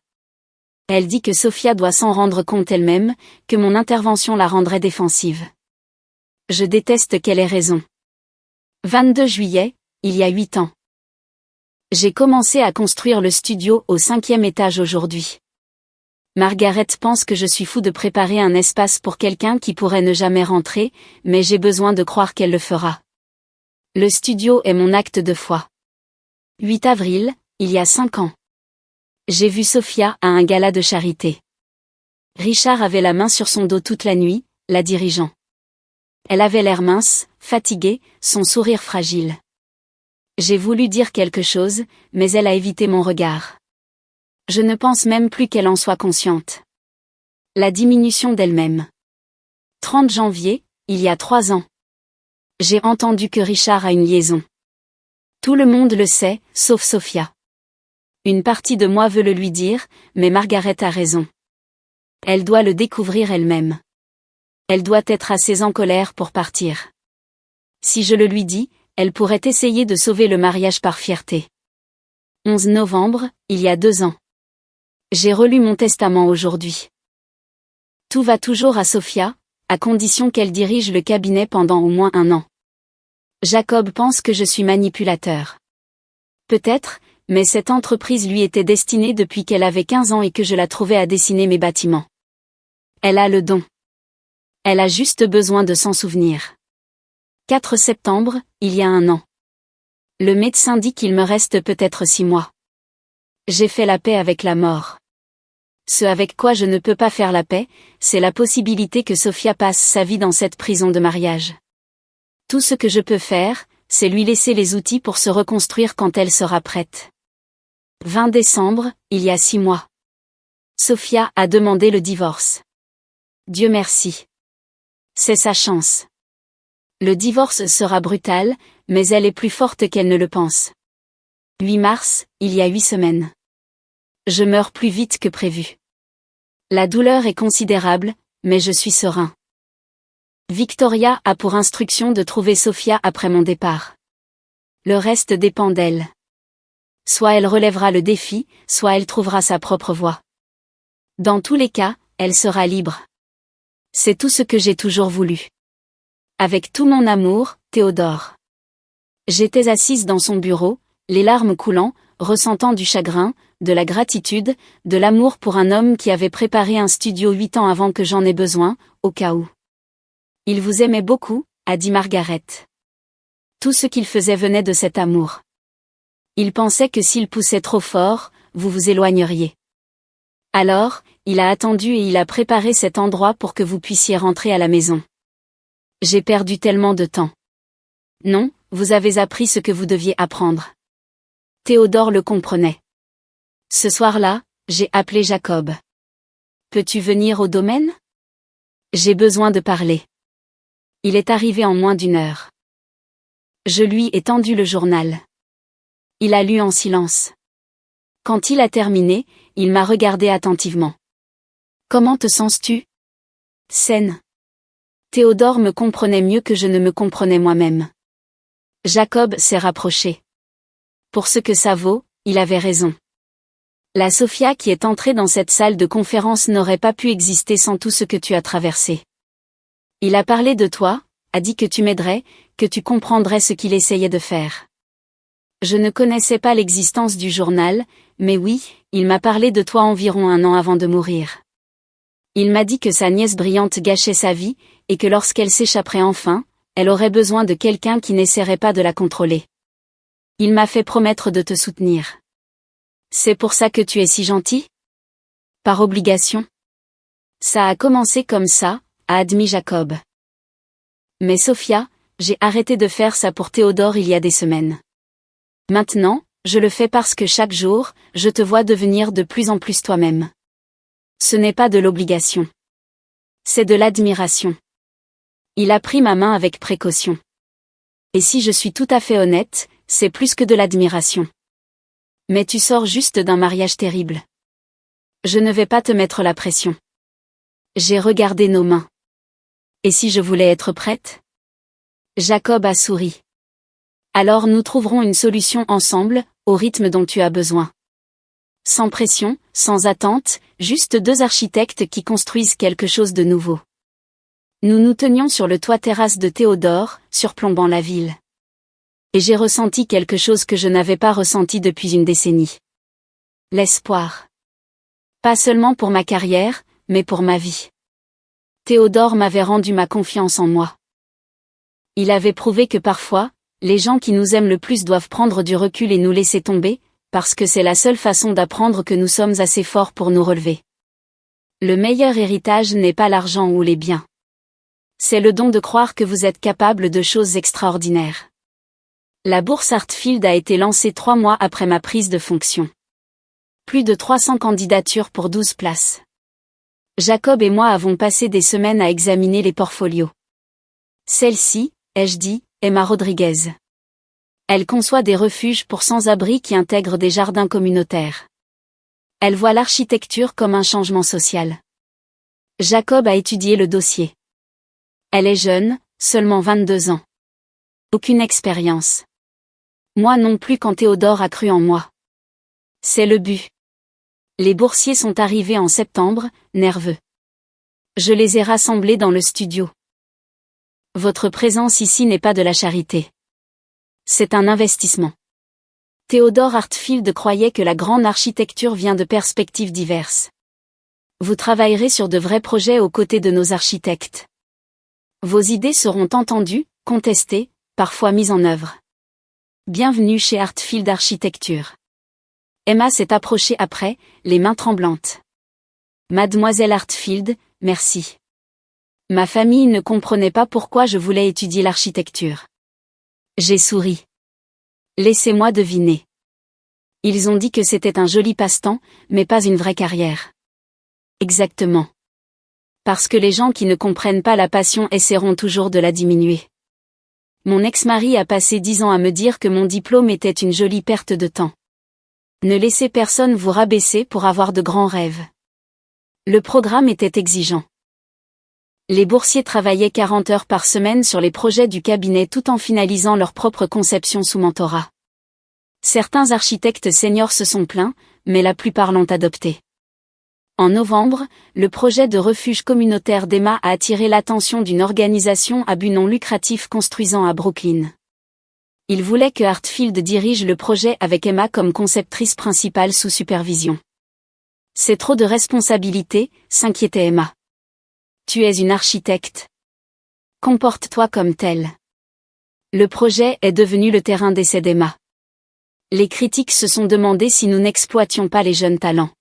Elle dit que Sophia doit s'en rendre compte elle-même, que mon intervention la rendrait défensive. Je déteste qu'elle ait raison. 22 juillet, il y a 8 ans. J'ai commencé à construire le studio au 5e étage aujourd'hui. Margaret pense que je suis fou de préparer un espace pour quelqu'un qui pourrait ne jamais rentrer, mais j'ai besoin de croire qu'elle le fera. Le studio est mon acte de foi. 8 avril, il y a 5 ans. J'ai vu Sophia à un gala de charité. Richard avait la main sur son dos toute la nuit, la dirigeant. Elle avait l'air mince, fatiguée, son sourire fragile. J'ai voulu dire quelque chose, mais elle a évité mon regard. Je ne pense même plus qu'elle en soit consciente. La diminution d'elle-même. 30 janvier, il y a 3 ans. J'ai entendu que Richard a une liaison. Tout le monde le sait, sauf Sophia. Une partie de moi veut le lui dire, mais Margaret a raison. Elle doit le découvrir elle-même. Elle doit être assez en colère pour partir. Si je le lui dis, elle pourrait essayer de sauver le mariage par fierté. 11 novembre, il y a 2 ans. J'ai relu mon testament aujourd'hui. Tout va toujours à Sophia, à condition qu'elle dirige le cabinet pendant au moins 1 an. Jacob pense que je suis manipulateur. Peut-être, mais cette entreprise lui était destinée depuis qu'elle avait 15 ans et que je la trouvais à dessiner mes bâtiments. Elle a le don. Elle a juste besoin de s'en souvenir. 4 septembre, il y a 1 an. Le médecin dit qu'il me reste peut-être 6 mois. J'ai fait la paix avec la mort. Ce avec quoi je ne peux pas faire la paix, c'est la possibilité que Sophia passe sa vie dans cette prison de mariage. Tout ce que je peux faire, c'est lui laisser les outils pour se reconstruire quand elle sera prête. 20 décembre, il y a 6 mois. Sophia a demandé le divorce. Dieu merci. C'est sa chance. Le divorce sera brutal, mais elle est plus forte qu'elle ne le pense. 8 mars, il y a 8 semaines. Je meurs plus vite que prévu. La douleur est considérable, mais je suis serein. Victoria a pour instruction de trouver Sophia après mon départ. Le reste dépend d'elle. Soit elle relèvera le défi, soit elle trouvera sa propre voie. Dans tous les cas, elle sera libre. C'est tout ce que j'ai toujours voulu. Avec tout mon amour, Théodore. J'étais assise dans son bureau, les larmes coulant, ressentant du chagrin, de la gratitude, de l'amour pour un homme qui avait préparé un studio 8 ans avant que j'en ai besoin, au cas où. Il vous aimait beaucoup, a dit Margaret. Tout ce qu'il faisait venait de cet amour. Il pensait que s'il poussait trop fort, vous vous éloigneriez. Alors, il a attendu et il a préparé cet endroit pour que vous puissiez rentrer à la maison. J'ai perdu tellement de temps. Non, vous avez appris ce que vous deviez apprendre. Théodore le comprenait. Ce soir-là, j'ai appelé Jacob. Peux-tu venir au domaine? J'ai besoin de parler. Il est arrivé en moins d'1 heure. Je lui ai tendu le journal. Il a lu en silence. Quand il a terminé, il m'a regardé attentivement. Comment te sens-tu? Saine. Théodore me comprenait mieux que je ne me comprenais moi-même. Jacob s'est rapproché. Pour ce que ça vaut, il avait raison. La Sophia qui est entrée dans cette salle de conférence n'aurait pas pu exister sans tout ce que tu as traversé. Il a parlé de toi, a dit que tu m'aiderais, que tu comprendrais ce qu'il essayait de faire. Je ne connaissais pas l'existence du journal, mais oui, il m'a parlé de toi environ 1 an avant de mourir. Il m'a dit que sa nièce brillante gâchait sa vie, et que lorsqu'elle s'échapperait enfin, elle aurait besoin de quelqu'un qui n'essaierait pas de la contrôler. Il m'a fait promettre de te soutenir. C'est pour ça que tu es si gentil? Par obligation. Ça a commencé comme ça, a admis Jacob. Mais Sophia, j'ai arrêté de faire ça pour Théodore il y a des semaines. Maintenant, je le fais parce que chaque jour, je te vois devenir de plus en plus toi-même. Ce n'est pas de l'obligation. C'est de l'admiration. Il a pris ma main avec précaution. Et si je suis tout à fait honnête, c'est plus que de l'admiration. Mais tu sors juste d'un mariage terrible. Je ne vais pas te mettre la pression. J'ai regardé nos mains. Et si je voulais être prête? Jacob a souri. Alors nous trouverons une solution ensemble, au rythme dont tu as besoin. Sans pression, sans attente, juste deux architectes qui construisent quelque chose de nouveau. Nous nous tenions sur le toit terrasse de Théodore, surplombant la ville. Et j'ai ressenti quelque chose que je n'avais pas ressenti depuis une décennie. L'espoir. Pas seulement pour ma carrière, mais pour ma vie. Théodore m'avait rendu ma confiance en moi. Il avait prouvé que parfois, les gens qui nous aiment le plus doivent prendre du recul et nous laisser tomber, parce que c'est la seule façon d'apprendre que nous sommes assez forts pour nous relever. Le meilleur héritage n'est pas l'argent ou les biens. C'est le don de croire que vous êtes capable de choses extraordinaires. La bourse Hartfield a été lancée 3 mois après ma prise de fonction. Plus de 300 candidatures pour 12 places. Jacob et moi avons passé des semaines à examiner les portfolios. Celle-ci, ai-je dit, Emma Rodriguez. Elle conçoit des refuges pour sans-abri qui intègrent des jardins communautaires. Elle voit l'architecture comme un changement social. Jacob a étudié le dossier. Elle est jeune, seulement 22 ans. Aucune expérience. Moi non plus quand Théodore a cru en moi. C'est le but. Les boursiers sont arrivés en septembre, nerveux. Je les ai rassemblés dans le studio. Votre présence ici n'est pas de la charité. C'est un investissement. Théodore Hartfield croyait que la grande architecture vient de perspectives diverses. Vous travaillerez sur de vrais projets aux côtés de nos architectes. Vos idées seront entendues, contestées, parfois mises en œuvre. Bienvenue chez Hartfield Architecture. Emma s'est approchée après, les mains tremblantes. Mademoiselle Hartfield, merci. Ma famille ne comprenait pas pourquoi je voulais étudier l'architecture. J'ai souri. Laissez-moi deviner. Ils ont dit que c'était un joli passe-temps, mais pas une vraie carrière. Exactement. Parce que les gens qui ne comprennent pas la passion essaieront toujours de la diminuer. Mon ex-mari a passé 10 ans à me dire que mon diplôme était une jolie perte de temps. Ne laissez personne vous rabaisser pour avoir de grands rêves. Le programme était exigeant. Les boursiers travaillaient 40 heures par semaine sur les projets du cabinet tout en finalisant leur propre conception sous mentorat. Certains architectes seniors se sont plaints, mais la plupart l'ont adopté. En novembre, le projet de refuge communautaire d'Emma a attiré l'attention d'une organisation à but non lucratif construisant à Brooklyn. Il voulait que Hartfield dirige le projet avec Emma comme conceptrice principale sous supervision. C'est trop de responsabilité, s'inquiétait Emma. Tu es une architecte. Comporte-toi comme telle. Le projet est devenu le terrain d'essai d'Emma. Les critiques se sont demandé si nous n'exploitions pas les jeunes talents.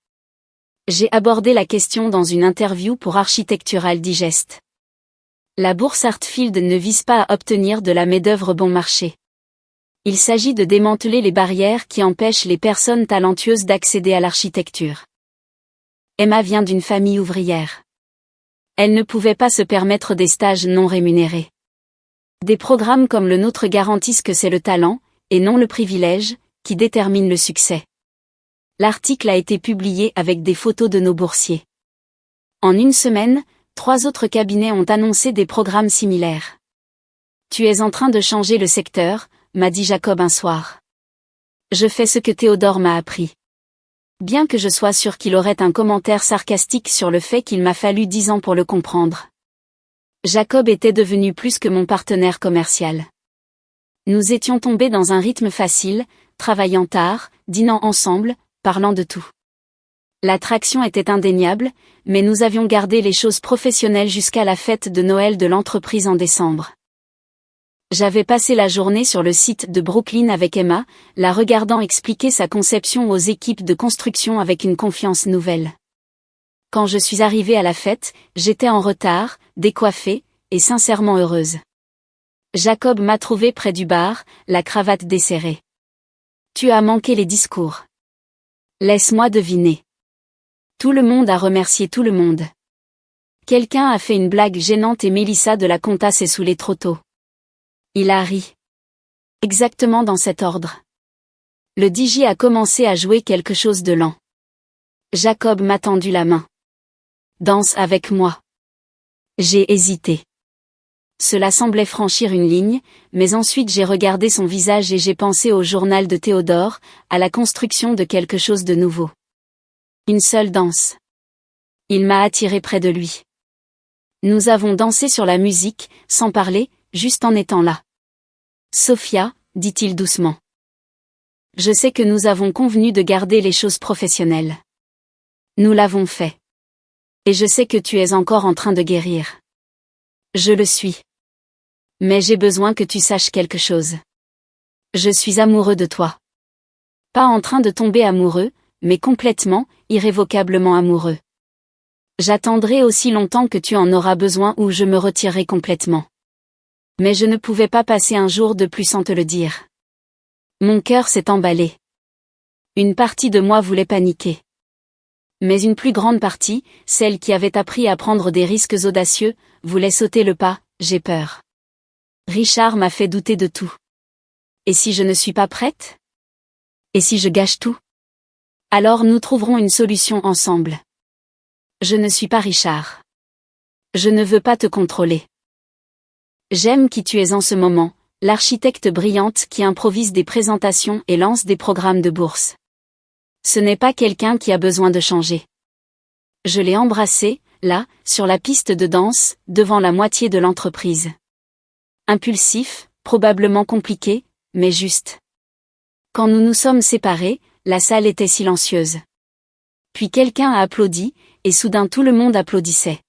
J'ai abordé la question dans une interview pour Architectural Digest. La bourse Hartfield ne vise pas à obtenir de la main-d'œuvre bon marché. Il s'agit de démanteler les barrières qui empêchent les personnes talentueuses d'accéder à l'architecture. Emma vient d'une famille ouvrière. Elle ne pouvait pas se permettre des stages non rémunérés. Des programmes comme le nôtre garantissent que c'est le talent, et non le privilège, qui détermine le succès. L'article a été publié avec des photos de nos boursiers. En une semaine, 3 autres cabinets ont annoncé des programmes similaires. Tu es en train de changer le secteur, m'a dit Jacob un soir. Je fais ce que Théodore m'a appris. Bien que je sois sûr qu'il aurait un commentaire sarcastique sur le fait qu'il m'a fallu 10 ans pour le comprendre. Jacob était devenu plus que mon partenaire commercial. Nous étions tombés dans un rythme facile, travaillant tard, dînant ensemble, parlant de tout. L'attraction était indéniable, mais nous avions gardé les choses professionnelles jusqu'à la fête de Noël de l'entreprise en décembre. J'avais passé la journée sur le site de Brooklyn avec Emma, la regardant expliquer sa conception aux équipes de construction avec une confiance nouvelle. Quand je suis arrivée à la fête, j'étais en retard, décoiffée, et sincèrement heureuse. Jacob m'a trouvée près du bar, la cravate desserrée. Tu as manqué les discours. Laisse-moi deviner. Tout le monde a remercié tout le monde. Quelqu'un a fait une blague gênante et Mélissa de la Conta s'est saoulée trop tôt. Il a ri. Exactement dans cet ordre. Le DJ a commencé à jouer quelque chose de lent. Jacob m'a tendu la main. Danse avec moi. J'ai hésité. Cela semblait franchir une ligne, mais ensuite j'ai regardé son visage et j'ai pensé au journal de Théodore, à la construction de quelque chose de nouveau. Une seule danse. Il m'a attiré près de lui. Nous avons dansé sur la musique, sans parler, juste en étant là. Sophia, dit-il doucement. Je sais que nous avons convenu de garder les choses professionnelles. Nous l'avons fait. Et je sais que tu es encore en train de guérir. Je le suis. Mais j'ai besoin que tu saches quelque chose. Je suis amoureux de toi. Pas en train de tomber amoureux, mais complètement, irrévocablement amoureux. J'attendrai aussi longtemps que tu en auras besoin ou je me retirerai complètement. Mais je ne pouvais pas passer un jour de plus sans te le dire. Mon cœur s'est emballé. Une partie de moi voulait paniquer. Mais une plus grande partie, celle qui avait appris à prendre des risques audacieux, voulait sauter le pas, j'ai peur. Richard m'a fait douter de tout. Et si je ne suis pas prête? Et si je gâche tout? Alors nous trouverons une solution ensemble. Je ne suis pas Richard. Je ne veux pas te contrôler. J'aime qui tu es en ce moment, l'architecte brillante qui improvise des présentations et lance des programmes de bourse. Ce n'est pas quelqu'un qui a besoin de changer. Je l'ai embrassé, là, sur la piste de danse, devant la moitié de l'entreprise. Impulsif, probablement compliqué, mais juste. Quand nous nous sommes séparés, la salle était silencieuse. Puis quelqu'un a applaudi, et soudain tout le monde applaudissait.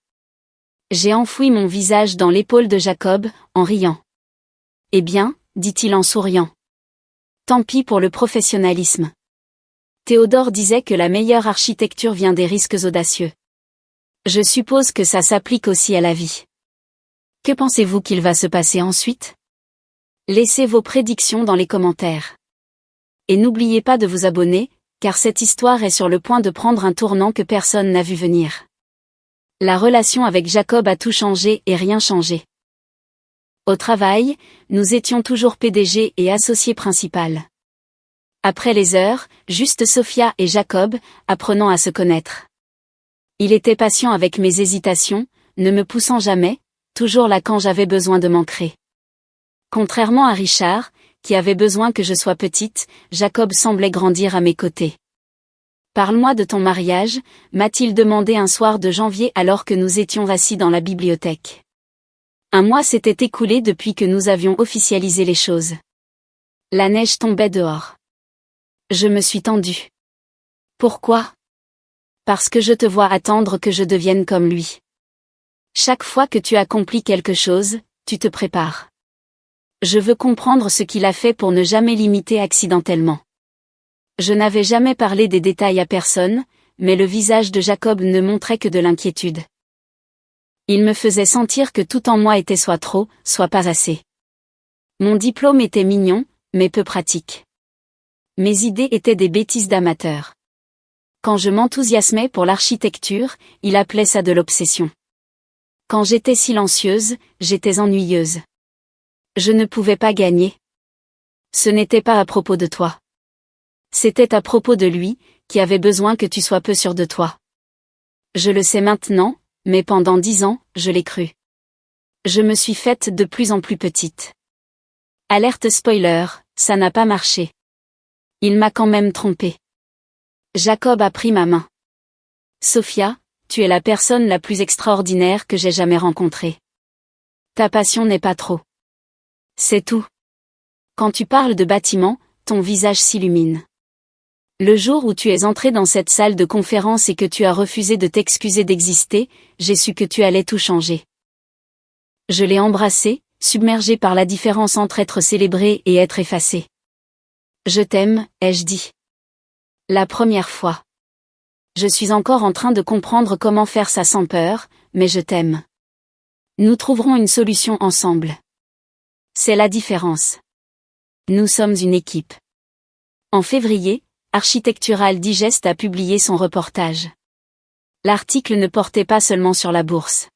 J'ai enfoui mon visage dans l'épaule de Jacob, en riant. Eh bien, dit-il en souriant. Tant pis pour le professionnalisme. Théodore disait que la meilleure architecture vient des risques audacieux. Je suppose que ça s'applique aussi à la vie. Que pensez-vous qu'il va se passer ensuite? Laissez vos prédictions dans les commentaires. Et n'oubliez pas de vous abonner, car cette histoire est sur le point de prendre un tournant que personne n'a vu venir. La relation avec Jacob a tout changé et rien changé. Au travail, nous étions toujours PDG et associé principal. Après les heures, juste Sophia et Jacob, apprenant à se connaître. Il était patient avec mes hésitations, ne me poussant jamais, toujours là quand j'avais besoin de m'ancrer. Contrairement à Richard, qui avait besoin que je sois petite, Jacob semblait grandir à mes côtés. Parle-moi de ton mariage, m'a-t-il demandé un soir de janvier alors que nous étions assis dans la bibliothèque. Un mois s'était écoulé depuis que nous avions officialisé les choses. La neige tombait dehors. Je me suis tendue. Pourquoi? Parce que je te vois attendre que je devienne comme lui. Chaque fois que tu accomplis quelque chose, tu te prépares. Je veux comprendre ce qu'il a fait pour ne jamais l'imiter accidentellement. Je n'avais jamais parlé des détails à personne, mais le visage de Jacob ne montrait que de l'inquiétude. Il me faisait sentir que tout en moi était soit trop, soit pas assez. Mon diplôme était mignon, mais peu pratique. Mes idées étaient des bêtises d'amateur. Quand je m'enthousiasmais pour l'architecture, il appelait ça de l'obsession. Quand j'étais silencieuse, j'étais ennuyeuse. Je ne pouvais pas gagner. Ce n'était pas à propos de toi. C'était à propos de lui, qui avait besoin que tu sois peu sûre de toi. Je le sais maintenant, mais pendant 10 ans, je l'ai cru. Je me suis faite de plus en plus petite. Alerte spoiler, ça n'a pas marché. Il m'a quand même trompée. Jacob a pris ma main. Sophia, tu es la personne la plus extraordinaire que j'ai jamais rencontrée. Ta passion n'est pas trop. C'est tout. Quand tu parles de bâtiment, ton visage s'illumine. Le jour où tu es entré dans cette salle de conférence et que tu as refusé de t'excuser d'exister, j'ai su que tu allais tout changer. Je l'ai embrassé, submergé par la différence entre être célébré et être effacé. Je t'aime, ai-je dit. La première fois. Je suis encore en train de comprendre comment faire ça sans peur, mais je t'aime. Nous trouverons une solution ensemble. C'est la différence. Nous sommes une équipe. En février, Architectural Digest a publié son reportage. L'article ne portait pas seulement sur la bourse.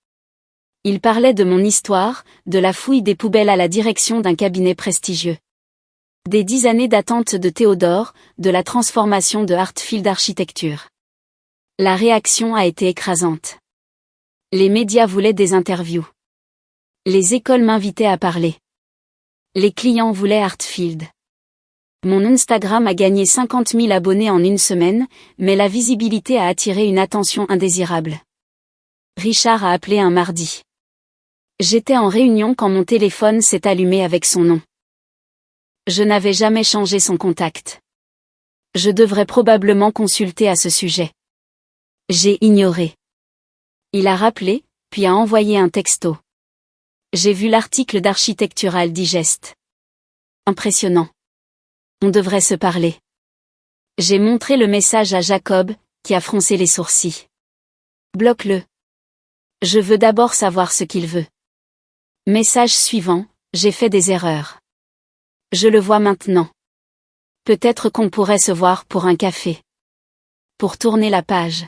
Il parlait de mon histoire, de la fouille des poubelles à la direction d'un cabinet prestigieux. Des 10 années d'attente de Théodore, de la transformation de Hartfield Architecture. La réaction a été écrasante. Les médias voulaient des interviews. Les écoles m'invitaient à parler. Les clients voulaient Hartfield. Mon Instagram a gagné 50 000 abonnés en une semaine, mais la visibilité a attiré une attention indésirable. Richard a appelé un mardi. J'étais en réunion quand mon téléphone s'est allumé avec son nom. Je n'avais jamais changé son contact. Je devrais probablement consulter à ce sujet. J'ai ignoré. Il a rappelé, puis a envoyé un texto. J'ai vu l'article d'Architectural Digest. Impressionnant. On devrait se parler. J'ai montré le message à Jacob, qui a froncé les sourcils. Bloque-le. Je veux d'abord savoir ce qu'il veut. Message suivant, j'ai fait des erreurs. Je le vois maintenant. Peut-être qu'on pourrait se voir pour un café. Pour tourner la page.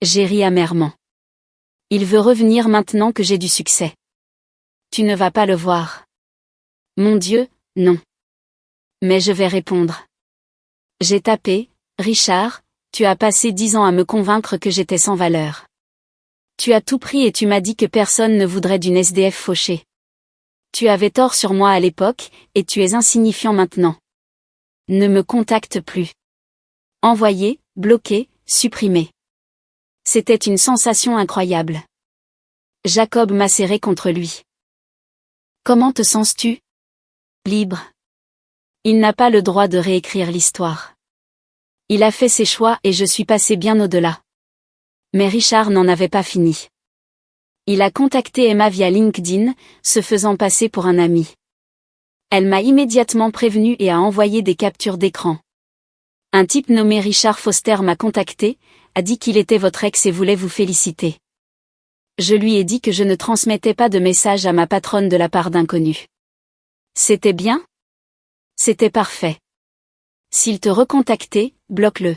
J'ai ri amèrement. Il veut revenir maintenant que j'ai du succès. Tu ne vas pas le voir. Mon Dieu, non. Mais je vais répondre. J'ai tapé, Richard, tu as passé 10 ans à me convaincre que j'étais sans valeur. Tu as tout pris et tu m'as dit que personne ne voudrait d'une SDF fauchée. Tu avais tort sur moi à l'époque, et tu es insignifiant maintenant. Ne me contacte plus. Envoyer, bloquer, supprimer. C'était une sensation incroyable. Jacob m'a serré contre lui. Comment te sens-tu? Libre. Il n'a pas le droit de réécrire l'histoire. Il a fait ses choix et je suis passé bien au-delà. Mais Richard n'en avait pas fini. Il a contacté Emma via LinkedIn, se faisant passer pour un ami. Elle m'a immédiatement prévenu et a envoyé des captures d'écran. Un type nommé Richard Foster m'a contacté, a dit qu'il était votre ex et voulait vous féliciter. Je lui ai dit que je ne transmettais pas de message à ma patronne de la part d'inconnus. C'était bien? C'était parfait. S'il te recontactait, bloque-le.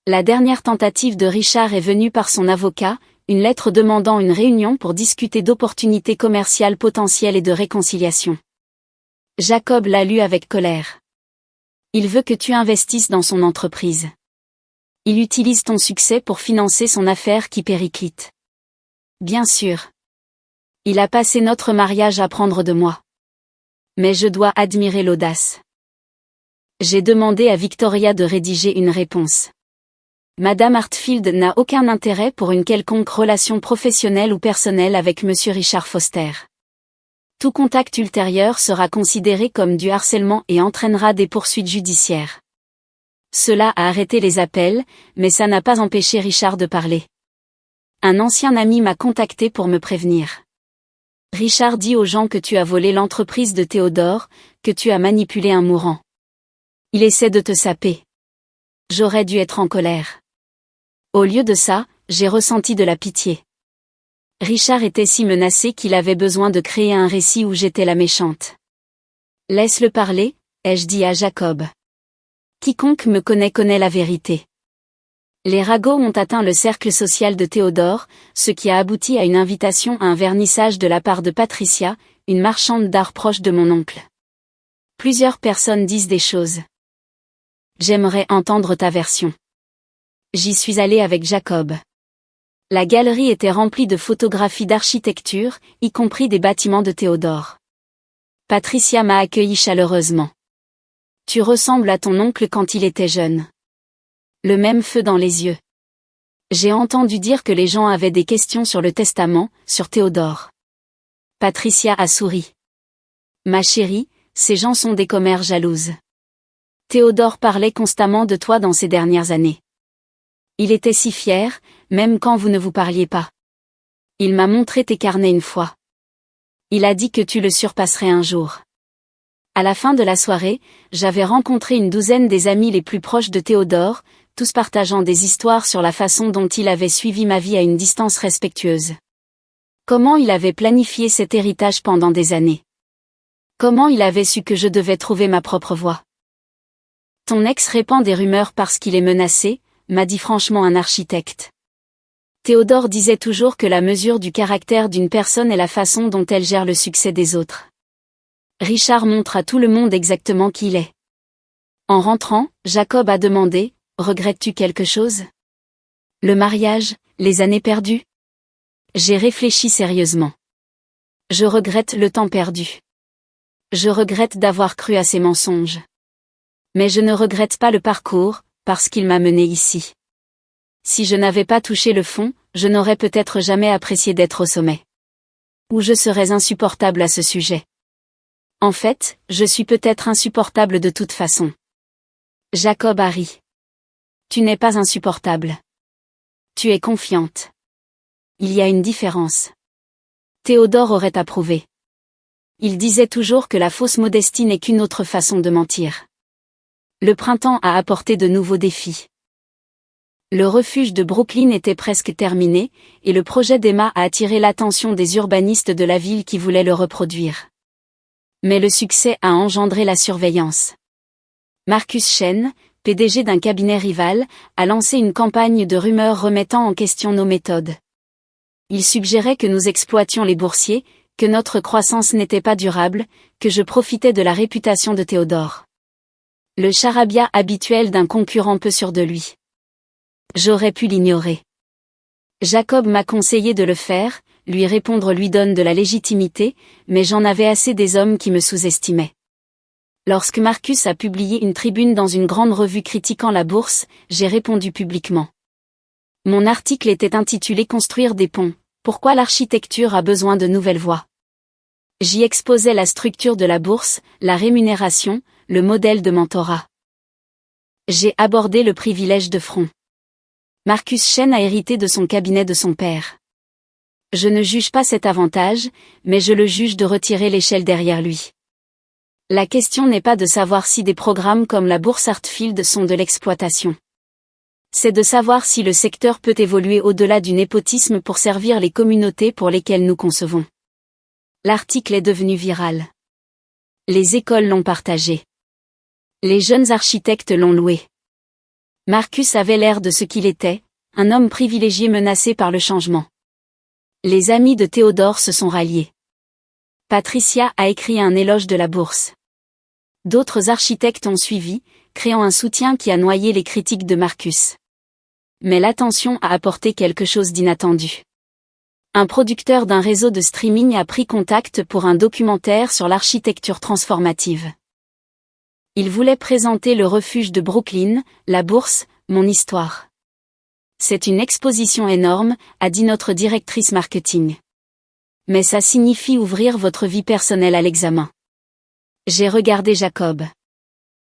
La dernière tentative de Richard est venue par son avocat, une lettre demandant une réunion pour discuter d'opportunités commerciales potentielles et de réconciliation. Jacob l'a lu avec colère. Il veut que tu investisses dans son entreprise. Il utilise ton succès pour financer son affaire qui périclite. Bien sûr. Il a passé notre mariage à prendre de moi. Mais je dois admirer l'audace. J'ai demandé à Victoria de rédiger une réponse. Madame Hartfield n'a aucun intérêt pour une quelconque relation professionnelle ou personnelle avec Monsieur Richard Foster. Tout contact ultérieur sera considéré comme du harcèlement et entraînera des poursuites judiciaires. Cela a arrêté les appels, mais ça n'a pas empêché Richard de parler. Un ancien ami m'a contacté pour me prévenir. Richard dit aux gens que tu as volé l'entreprise de Théodore, que tu as manipulé un mourant. Il essaie de te saper. J'aurais dû être en colère. Au lieu de ça, j'ai ressenti de la pitié. Richard était si menacé qu'il avait besoin de créer un récit où j'étais la méchante. Laisse-le parler, ai-je dit à Jacob. Quiconque me connaît la vérité. Les ragots ont atteint le cercle social de Théodore, ce qui a abouti à une invitation à un vernissage de la part de Patricia, une marchande d'art proche de mon oncle. Plusieurs personnes disent des choses. J'aimerais entendre ta version. J'y suis allée avec Jacob. La galerie était remplie de photographies d'architecture, y compris des bâtiments de Théodore. Patricia m'a accueilli chaleureusement. Tu ressembles à ton oncle quand il était jeune. Le même feu dans les yeux. J'ai entendu dire que les gens avaient des questions sur le testament, sur Théodore. Patricia a souri. Ma chérie, ces gens sont des commères jalouses. Théodore parlait constamment de toi dans ces dernières années. Il était si fier, même quand vous ne vous parliez pas. Il m'a montré tes carnets une fois. Il a dit que tu le surpasserais un jour. À la fin de la soirée, j'avais rencontré une douzaine des amis les plus proches de Théodore, tous partageant des histoires sur la façon dont il avait suivi ma vie à une distance respectueuse. Comment il avait planifié cet héritage pendant des années. Comment il avait su que je devais trouver ma propre voie. Ton ex répand des rumeurs parce qu'il est menacé, m'a dit franchement un architecte. Théodore disait toujours que la mesure du caractère d'une personne est la façon dont elle gère le succès des autres. Richard montre à tout le monde exactement qui il est. En rentrant, Jacob a demandé, « Regrettes-tu quelque chose ? Le mariage, les années perdues ?» J'ai réfléchi sérieusement. Je regrette le temps perdu. Je regrette d'avoir cru à ces mensonges. Mais je ne regrette pas le parcours, parce qu'il m'a mené ici. Si je n'avais pas touché le fond, je n'aurais peut-être jamais apprécié d'être au sommet. Ou je serais insupportable à ce sujet. En fait, je suis peut-être insupportable de toute façon. Jacob a ri. Tu n'es pas insupportable. Tu es confiante. Il y a une différence. Théodore aurait approuvé. Il disait toujours que la fausse modestie n'est qu'une autre façon de mentir. Le printemps a apporté de nouveaux défis. Le refuge de Brooklyn était presque terminé, et le projet d'Emma a attiré l'attention des urbanistes de la ville qui voulaient le reproduire. Mais le succès a engendré la surveillance. Marcus Chen, PDG d'un cabinet rival, a lancé une campagne de rumeurs remettant en question nos méthodes. Il suggérait que nous exploitions les boursiers, que notre croissance n'était pas durable, que je profitais de la réputation de Théodore. Le charabia habituel d'un concurrent peu sûr de lui. J'aurais pu l'ignorer. Jacob m'a conseillé de le faire, lui répondre lui donne de la légitimité, mais j'en avais assez des hommes qui me sous-estimaient. Lorsque Marcus a publié une tribune dans une grande revue critiquant la bourse, j'ai répondu publiquement. Mon article était intitulé « Construire des ponts. Pourquoi l'architecture a besoin de nouvelles voies ?» J'y exposais la structure de la bourse, la rémunération, le modèle de mentorat. J'ai abordé le privilège de front. Marcus Chen a hérité de son cabinet de son père. Je ne juge pas cet avantage, mais je le juge de retirer l'échelle derrière lui. La question n'est pas de savoir si des programmes comme la bourse Hartfield sont de l'exploitation. C'est de savoir si le secteur peut évoluer au-delà du népotisme pour servir les communautés pour lesquelles nous concevons. L'article est devenu viral. Les écoles l'ont partagé. Les jeunes architectes l'ont loué. Marcus avait l'air de ce qu'il était, un homme privilégié menacé par le changement. Les amis de Théodore se sont ralliés. Patricia a écrit un éloge de la bourse. D'autres architectes ont suivi, créant un soutien qui a noyé les critiques de Marcus. Mais l'attention a apporté quelque chose d'inattendu. Un producteur d'un réseau de streaming a pris contact pour un documentaire sur l'architecture transformative. Il voulait présenter le refuge de Brooklyn, la bourse, mon histoire. C'est une exposition énorme, a dit notre directrice marketing. Mais ça signifie ouvrir votre vie personnelle à l'examen. J'ai regardé Jacob.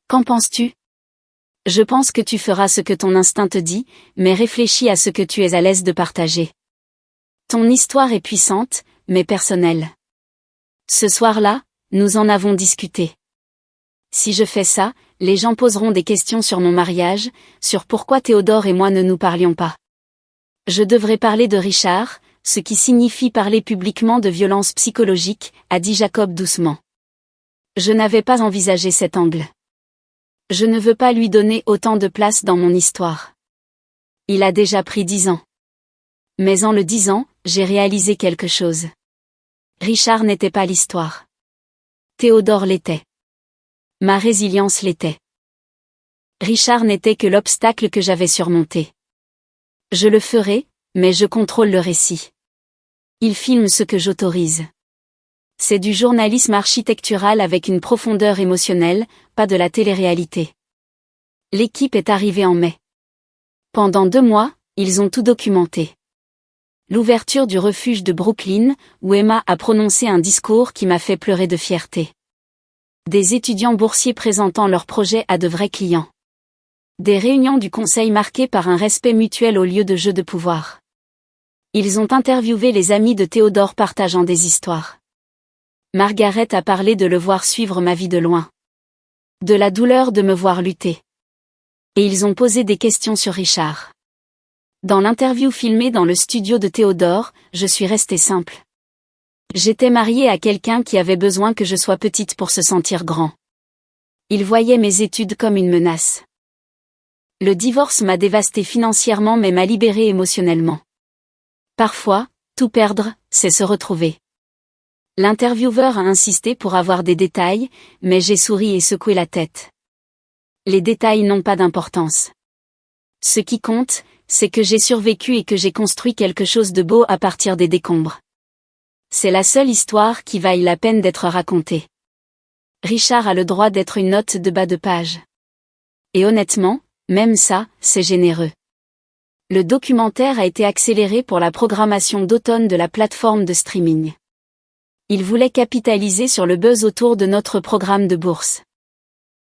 Qu'en penses-tu ? Je pense que tu feras ce que ton instinct te dit, mais réfléchis à ce que tu es à l'aise de partager. Ton histoire est puissante, mais personnelle. Ce soir-là, nous en avons discuté. Si je fais ça, les gens poseront des questions sur mon mariage, sur pourquoi Théodore et moi ne nous parlions pas. Je devrais parler de Richard, ce qui signifie parler publiquement de violence psychologique, a dit Jacob doucement. Je n'avais pas envisagé cet angle. Je ne veux pas lui donner autant de place dans mon histoire. Il a déjà pris 10 ans. Mais en le disant, j'ai réalisé quelque chose. Richard n'était pas l'histoire. Théodore l'était. Ma résilience l'était. Richard n'était que l'obstacle que j'avais surmonté. Je le ferai, mais je contrôle le récit. Il filme ce que j'autorise. C'est du journalisme architectural avec une profondeur émotionnelle, pas de la télé-réalité. L'équipe est arrivée en mai. Pendant 2 mois, ils ont tout documenté. L'ouverture du refuge de Brooklyn, où Emma a prononcé un discours qui m'a fait pleurer de fierté. Des étudiants boursiers présentant leurs projets à de vrais clients. Des réunions du conseil marquées par un respect mutuel au lieu de jeu de pouvoir. Ils ont interviewé les amis de Théodore partageant des histoires. Margaret a parlé de le voir suivre ma vie de loin. De la douleur de me voir lutter. Et ils ont posé des questions sur Richard. Dans l'interview filmée dans le studio de Théodore, je suis restée simple. J'étais mariée à quelqu'un qui avait besoin que je sois petite pour se sentir grand. Il voyait mes études comme une menace. Le divorce m'a dévastée financièrement mais m'a libérée émotionnellement. Parfois, tout perdre, c'est se retrouver. L'intervieweur a insisté pour avoir des détails, mais j'ai souri et secoué la tête. Les détails n'ont pas d'importance. Ce qui compte, c'est que j'ai survécu et que j'ai construit quelque chose de beau à partir des décombres. C'est la seule histoire qui vaille la peine d'être racontée. Richard a le droit d'être une note de bas de page. Et honnêtement, même ça, c'est généreux. Le documentaire a été accéléré pour la programmation d'automne de la plateforme de streaming. Il voulait capitaliser sur le buzz autour de notre programme de bourse.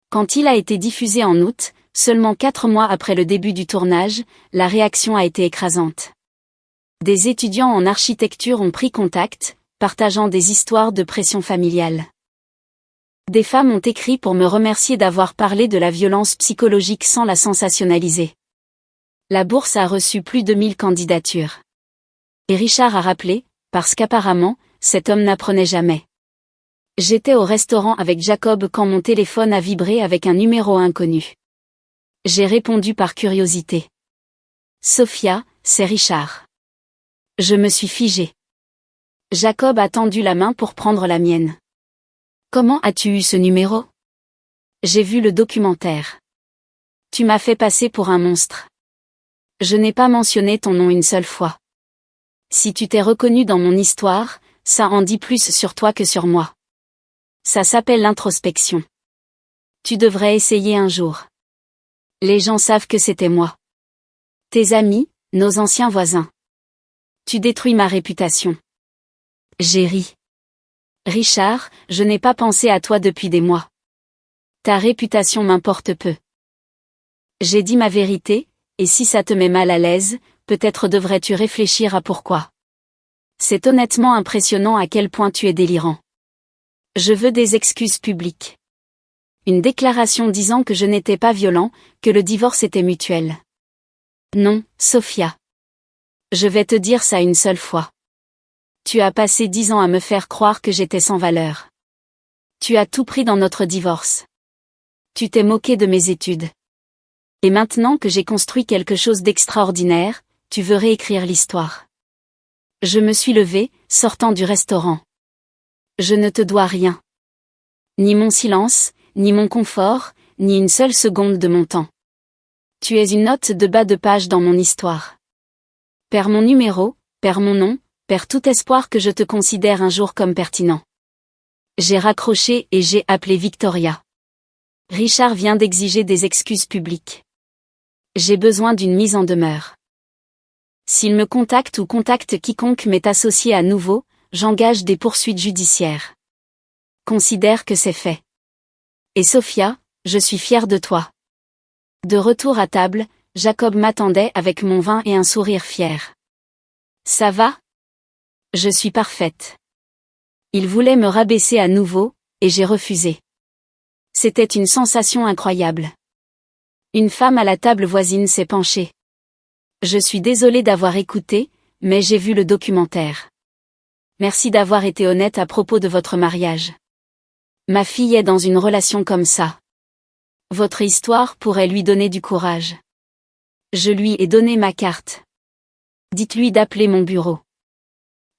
Quand il a été diffusé en août, seulement 4 mois après le début du tournage, la réaction a été écrasante. Des étudiants en architecture ont pris contact, partageant des histoires de pression familiale. Des femmes ont écrit pour me remercier d'avoir parlé de la violence psychologique sans la sensationnaliser. La bourse a reçu plus de 1000 candidatures. Et Richard a rappelé, parce qu'apparemment, cet homme n'apprenait jamais. J'étais au restaurant avec Jacob quand mon téléphone a vibré avec un numéro inconnu. J'ai répondu par curiosité. Sophia, c'est Richard. Je me suis figée. Jacob a tendu la main pour prendre la mienne. Comment as-tu eu ce numéro? J'ai vu le documentaire. Tu m'as fait passer pour un monstre. Je n'ai pas mentionné ton nom une seule fois. Si tu t'es reconnu dans mon histoire, ça en dit plus sur toi que sur moi. Ça s'appelle l'introspection. Tu devrais essayer un jour. Les gens savent que c'était moi. Tes amis, nos anciens voisins. Tu détruis ma réputation. J'ai ri. Richard, je n'ai pas pensé à toi depuis des mois. Ta réputation m'importe peu. J'ai dit ma vérité, et si ça te met mal à l'aise, peut-être devrais-tu réfléchir à pourquoi. C'est honnêtement impressionnant à quel point tu es délirant. Je veux des excuses publiques. Une déclaration disant que je n'étais pas violent, que le divorce était mutuel. Non, Sophia. Je vais te dire ça une seule fois. Tu as passé 10 ans à me faire croire que j'étais sans valeur. Tu as tout pris dans notre divorce. Tu t'es moqué de mes études. Et maintenant que j'ai construit quelque chose d'extraordinaire, tu veux réécrire l'histoire. Je me suis levée, sortant du restaurant. Je ne te dois rien. Ni mon silence, ni mon confort, ni une seule seconde de mon temps. Tu es une note de bas de page dans mon histoire. Perds mon numéro, perds mon nom, perds tout espoir que je te considère un jour comme pertinent. J'ai raccroché et j'ai appelé Victoria. Richard vient d'exiger des excuses publiques. J'ai besoin d'une mise en demeure. S'il me contacte ou contacte quiconque m'est associé à nouveau, j'engage des poursuites judiciaires. Considère que c'est fait. Et Sophia, je suis fière de toi. De retour à table, Jacob m'attendait avec mon vin et un sourire fier. Ça va? Je suis parfaite. Il voulait me rabaisser à nouveau, et j'ai refusé. C'était une sensation incroyable. Une femme à la table voisine s'est penchée. Je suis désolée d'avoir écouté, mais j'ai vu le documentaire. Merci d'avoir été honnête à propos de votre mariage. Ma fille est dans une relation comme ça. Votre histoire pourrait lui donner du courage. Je lui ai donné ma carte. Dites-lui d'appeler mon bureau.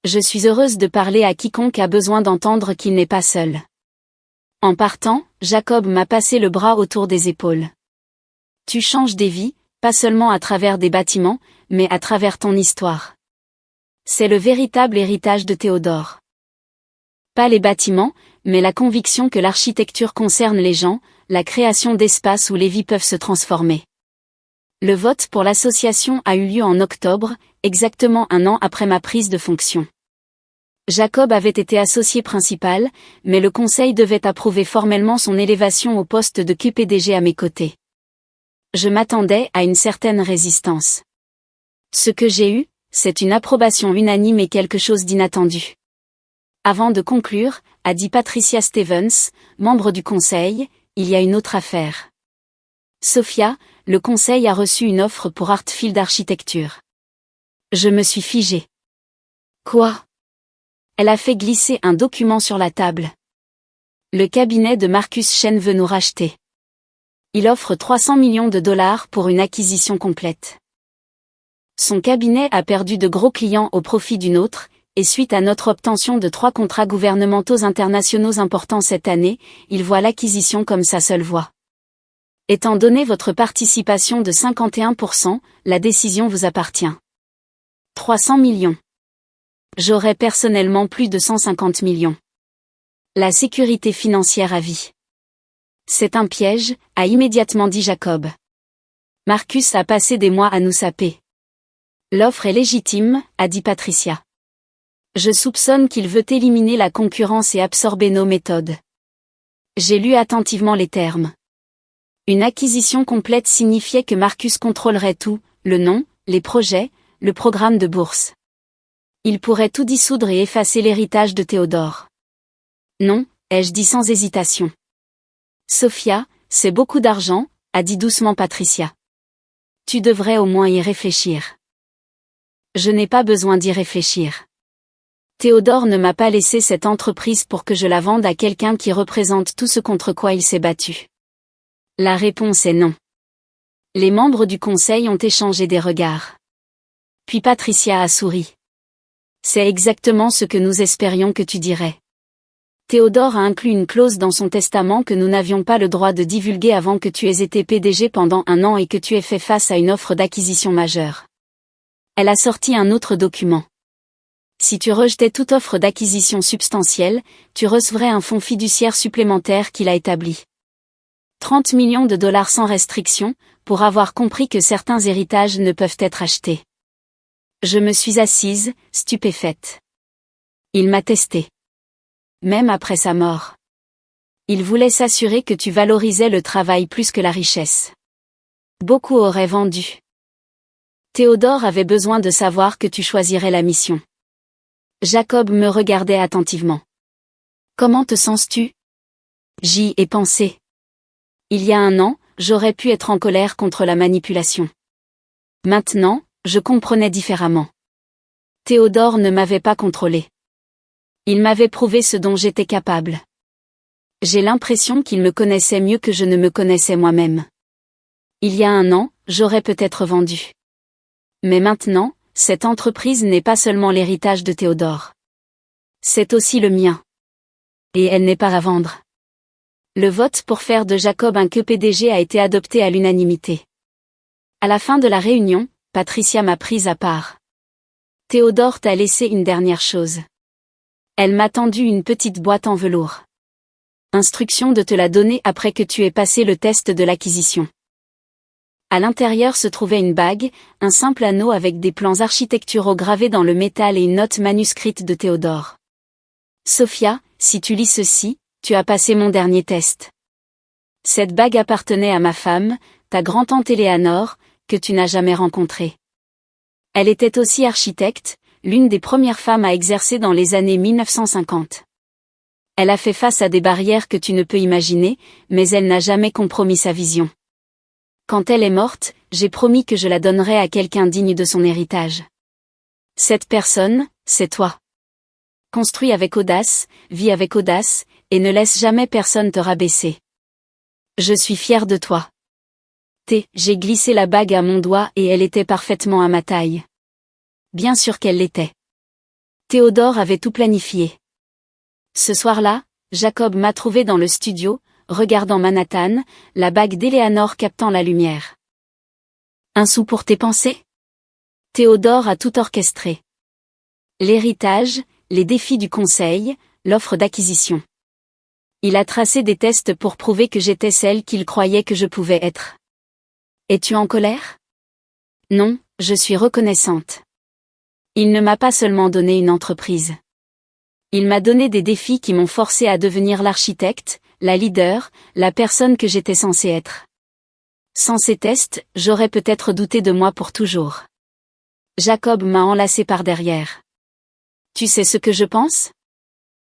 Je suis heureuse de parler à quiconque a besoin d'entendre qu'il n'est pas seul. En partant, Jacob m'a passé le bras autour des épaules. Tu changes des vies, pas seulement à travers des bâtiments, mais à travers ton histoire. C'est le véritable héritage de Théodore. Pas les bâtiments, mais la conviction que l'architecture concerne les gens, la création d'espaces où les vies peuvent se transformer. Le vote pour l'association a eu lieu en octobre, exactement 1 an après ma prise de fonction. Jacob avait été associé principal, mais le conseil devait approuver formellement son élévation au poste de QPDG à mes côtés. Je m'attendais à une certaine résistance. Ce que j'ai eu, c'est une approbation unanime et quelque chose d'inattendu. Avant de conclure, a dit Patricia Stevens, membre du conseil, il y a une autre affaire. Sophia, le conseil a reçu une offre pour Hartfield Architecture. Je me suis figée. Quoi? Elle a fait glisser un document sur la table. Le cabinet de Marcus Chen veut nous racheter. Il offre 300 millions de dollars pour une acquisition complète. Son cabinet a perdu de gros clients au profit d'une autre, et suite à notre obtention de 3 contrats gouvernementaux internationaux importants cette année, il voit l'acquisition comme sa seule voie. Étant donné votre participation de 51%, la décision vous appartient. 300 millions. J'aurais personnellement plus de 150 millions. La sécurité financière à vie. C'est un piège, a immédiatement dit Jacob. Marcus a passé des mois à nous saper. L'offre est légitime, a dit Patricia. Je soupçonne qu'il veut éliminer la concurrence et absorber nos méthodes. J'ai lu attentivement les termes. Une acquisition complète signifiait que Marcus contrôlerait tout, le nom, les projets, le programme de bourse. Il pourrait tout dissoudre et effacer l'héritage de Théodore. Non, ai-je dit sans hésitation. Sophia, c'est beaucoup d'argent, a dit doucement Patricia. Tu devrais au moins y réfléchir. Je n'ai pas besoin d'y réfléchir. Théodore ne m'a pas laissé cette entreprise pour que je la vende à quelqu'un qui représente tout ce contre quoi il s'est battu. La réponse est non. Les membres du conseil ont échangé des regards. Puis Patricia a souri. C'est exactement ce que nous espérions que tu dirais. Théodore a inclus une clause dans son testament que nous n'avions pas le droit de divulguer avant que tu aies été PDG pendant 1 an et que tu aies fait face à une offre d'acquisition majeure. Elle a sorti un autre document. Si tu rejetais toute offre d'acquisition substantielle, tu recevrais un fonds fiduciaire supplémentaire qu'il a établi. 30 millions de dollars sans restriction, pour avoir compris que certains héritages ne peuvent être achetés. Je me suis assise, stupéfaite. Il m'a testé. Même après sa mort. Il voulait s'assurer que tu valorisais le travail plus que la richesse. Beaucoup auraient vendu. Théodore avait besoin de savoir que tu choisirais la mission. Jacob me regardait attentivement. Comment te sens-tu? J'y ai pensé. Il y a 1 an, j'aurais pu être en colère contre la manipulation. Maintenant, je comprenais différemment. Théodore ne m'avait pas contrôlé. Il m'avait prouvé ce dont j'étais capable. J'ai l'impression qu'il me connaissait mieux que je ne me connaissais moi-même. Il y a 1 an, j'aurais peut-être vendu. Mais maintenant, cette entreprise n'est pas seulement l'héritage de Théodore. C'est aussi le mien. Et elle n'est pas à vendre. Le vote pour faire de Jacob un PDG a été adopté à l'unanimité. À la fin de la réunion, Patricia m'a prise à part. Théodore t'a laissé une dernière chose. Elle m'a tendu une petite boîte en velours. Instruction de te la donner après que tu aies passé le test de l'acquisition. À l'intérieur se trouvait une bague, un simple anneau avec des plans architecturaux gravés dans le métal et une note manuscrite de Théodore. Sophia, si tu lis ceci, tu as passé mon dernier test. Cette bague appartenait à ma femme, ta grand-tante Éléanore, que tu n'as jamais rencontrée. Elle était aussi architecte, l'une des premières femmes à exercer dans les années 1950. Elle a fait face à des barrières que tu ne peux imaginer, mais elle n'a jamais compromis sa vision. Quand elle est morte, j'ai promis que je la donnerais à quelqu'un digne de son héritage. Cette personne, c'est toi. Construis avec audace, vis avec audace, et ne laisse jamais personne te rabaisser. Je suis fière de toi. J'ai glissé la bague à mon doigt et elle était parfaitement à ma taille. Bien sûr qu'elle l'était. Théodore avait tout planifié. Ce soir-là, Jacob m'a trouvé dans le studio, regardant Manhattan, la bague d'Éléanore captant la lumière. Un sou pour tes pensées? Théodore a tout orchestré. L'héritage, les défis du conseil, l'offre d'acquisition. Il a tracé des tests pour prouver que j'étais celle qu'il croyait que je pouvais être. Es-tu en colère? Non, je suis reconnaissante. Il ne m'a pas seulement donné une entreprise. Il m'a donné des défis qui m'ont forcé à devenir l'architecte, la leader, la personne que j'étais censée être. Sans ces tests, j'aurais peut-être douté de moi pour toujours. Jacob m'a enlacé par derrière. Tu sais ce que je pense?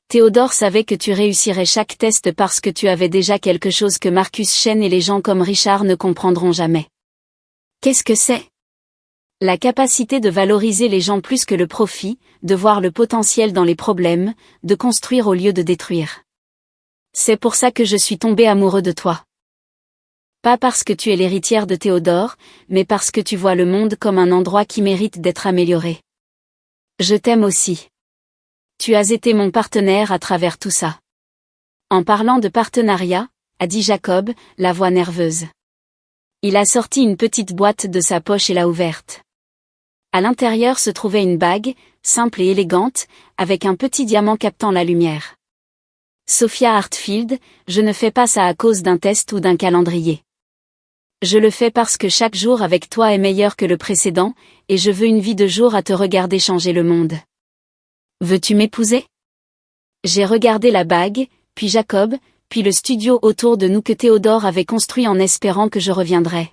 Théodore savait que tu réussirais chaque test parce que tu avais déjà quelque chose que Marcus Chen et les gens comme Richard ne comprendront jamais. Qu'est-ce que c'est? La capacité de valoriser les gens plus que le profit, de voir le potentiel dans les problèmes, de construire au lieu de détruire. C'est pour ça que je suis tombé amoureux de toi. Pas parce que tu es l'héritière de Théodore, mais parce que tu vois le monde comme un endroit qui mérite d'être amélioré. Je t'aime aussi. Tu as été mon partenaire à travers tout ça. En parlant de partenariat, a dit Jacob, la voix nerveuse. Il a sorti une petite boîte de sa poche et l'a ouverte. À l'intérieur se trouvait une bague, simple et élégante, avec un petit diamant captant la lumière. Sophia Hartfield, je ne fais pas ça à cause d'un test ou d'un calendrier. Je le fais parce que chaque jour avec toi est meilleur que le précédent, et je veux une vie de jour à te regarder changer le monde. Veux-tu m'épouser? J'ai regardé la bague, puis Jacob, puis le studio autour de nous que Théodore avait construit en espérant que je reviendrais.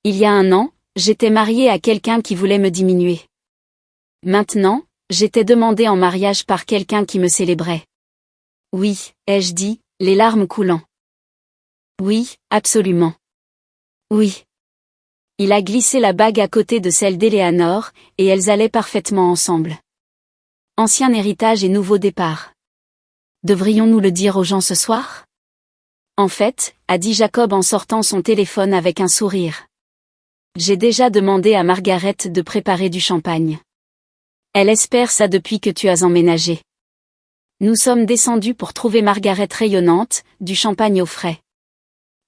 Il y a 1 an, j'étais mariée à quelqu'un qui voulait me diminuer. Maintenant, j'étais demandée en mariage par quelqu'un qui me célébrait. Oui, ai-je dit, les larmes coulant. Oui, absolument. Oui. Il a glissé la bague à côté de celle d'Éléanore, et elles allaient parfaitement ensemble. Ancien héritage et nouveau départ. Devrions-nous le dire aux gens ce soir? En fait, a dit Jacob en sortant son téléphone avec un sourire. J'ai déjà demandé à Margaret de préparer du champagne. Elle espère ça depuis que tu as emménagé. Nous sommes descendus pour trouver Margaret rayonnante, du champagne au frais.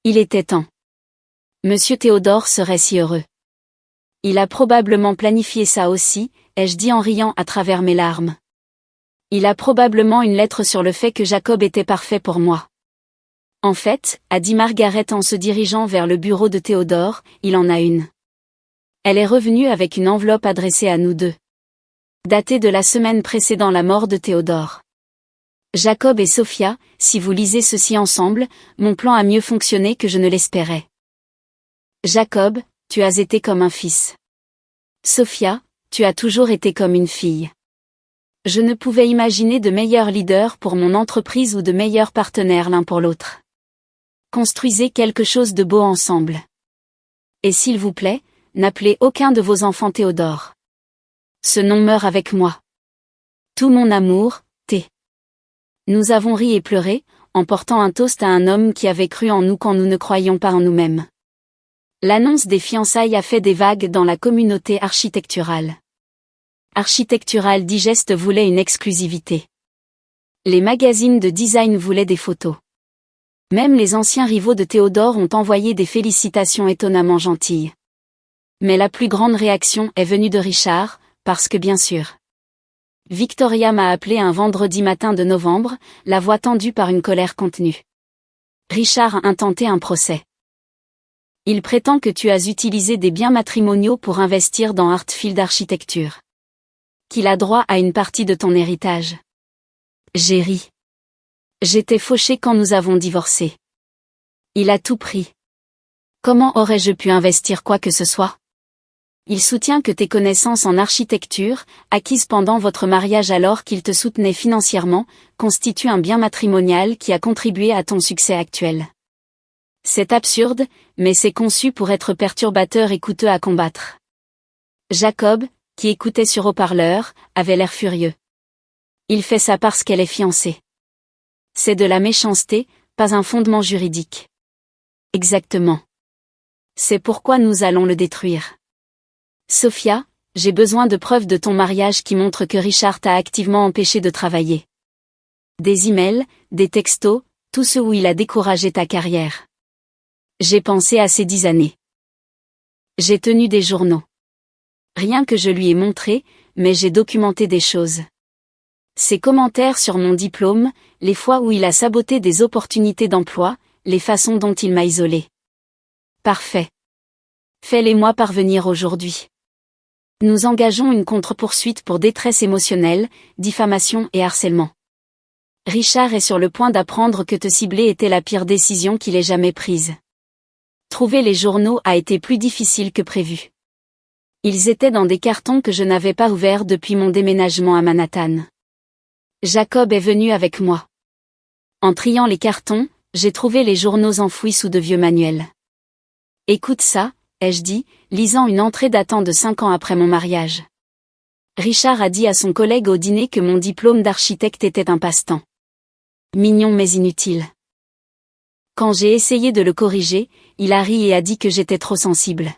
Il était temps. Monsieur Théodore serait si heureux. Il a probablement planifié ça aussi, ai-je dit en riant à travers mes larmes. Il a probablement une lettre sur le fait que Jacob était parfait pour moi. En fait, a dit Margaret en se dirigeant vers le bureau de Théodore, il en a une. Elle est revenue avec une enveloppe adressée à nous deux. Datée de la semaine précédant la mort de Théodore. Jacob et Sophia, si vous lisez ceci ensemble, mon plan a mieux fonctionné que je ne l'espérais. Jacob, tu as été comme un fils. Sophia, tu as toujours été comme une fille. Je ne pouvais imaginer de meilleurs leaders pour mon entreprise ou de meilleurs partenaires l'un pour l'autre. Construisez quelque chose de beau ensemble. Et s'il vous plaît, n'appelez aucun de vos enfants Théodore. Ce nom meurt avec moi. Tout mon amour, T. Nous avons ri et pleuré, en portant un toast à un homme qui avait cru en nous quand nous ne croyions pas en nous-mêmes. L'annonce des fiançailles a fait des vagues dans la communauté architecturale. Architectural Digest voulait une exclusivité. Les magazines de design voulaient des photos. Même les anciens rivaux de Théodore ont envoyé des félicitations étonnamment gentilles. Mais la plus grande réaction est venue de Richard, parce que bien sûr. Victoria m'a appelé un vendredi matin de novembre, la voix tendue par une colère contenue. Richard a intenté un procès. Il prétend que tu as utilisé des biens matrimoniaux pour investir dans Hartfield Architecture. Qu'il a droit à une partie de ton héritage. J'ai ri. J'étais fauchée quand nous avons divorcé. Il a tout pris. Comment aurais-je pu investir quoi que ce soit? Il soutient que tes connaissances en architecture, acquises pendant votre mariage alors qu'il te soutenait financièrement, constituent un bien matrimonial qui a contribué à ton succès actuel. C'est absurde, mais c'est conçu pour être perturbateur et coûteux à combattre. Jacob, qui écoutait sur haut-parleur, avait l'air furieux. Il fait ça parce qu'elle est fiancée. C'est de la méchanceté, pas un fondement juridique. Exactement. C'est pourquoi nous allons le détruire. Sophia, j'ai besoin de preuves de ton mariage qui montrent que Richard t'a activement empêché de travailler. Des emails, des textos, tout ce où il a découragé ta carrière. J'ai pensé à ces 10 années. J'ai tenu des journaux. Rien que je lui ai montré, mais j'ai documenté des choses. Ses commentaires sur mon diplôme, les fois où il a saboté des opportunités d'emploi, les façons dont il m'a isolé. Parfait. Fais-les-moi parvenir aujourd'hui. Nous engageons une contre-poursuite pour détresse émotionnelle, diffamation et harcèlement. Richard est sur le point d'apprendre que te cibler était la pire décision qu'il ait jamais prise. Trouver les journaux a été plus difficile que prévu. Ils étaient dans des cartons que je n'avais pas ouverts depuis mon déménagement à Manhattan. Jacob est venu avec moi. En triant les cartons, j'ai trouvé les journaux enfouis sous de vieux manuels. Écoute ça, ai-je dit, lisant une entrée datant de 5 ans après mon mariage. Richard a dit à son collègue au dîner que mon diplôme d'architecte était un passe-temps. Mignon mais inutile. Quand j'ai essayé de le corriger, il a ri et a dit que j'étais trop sensible.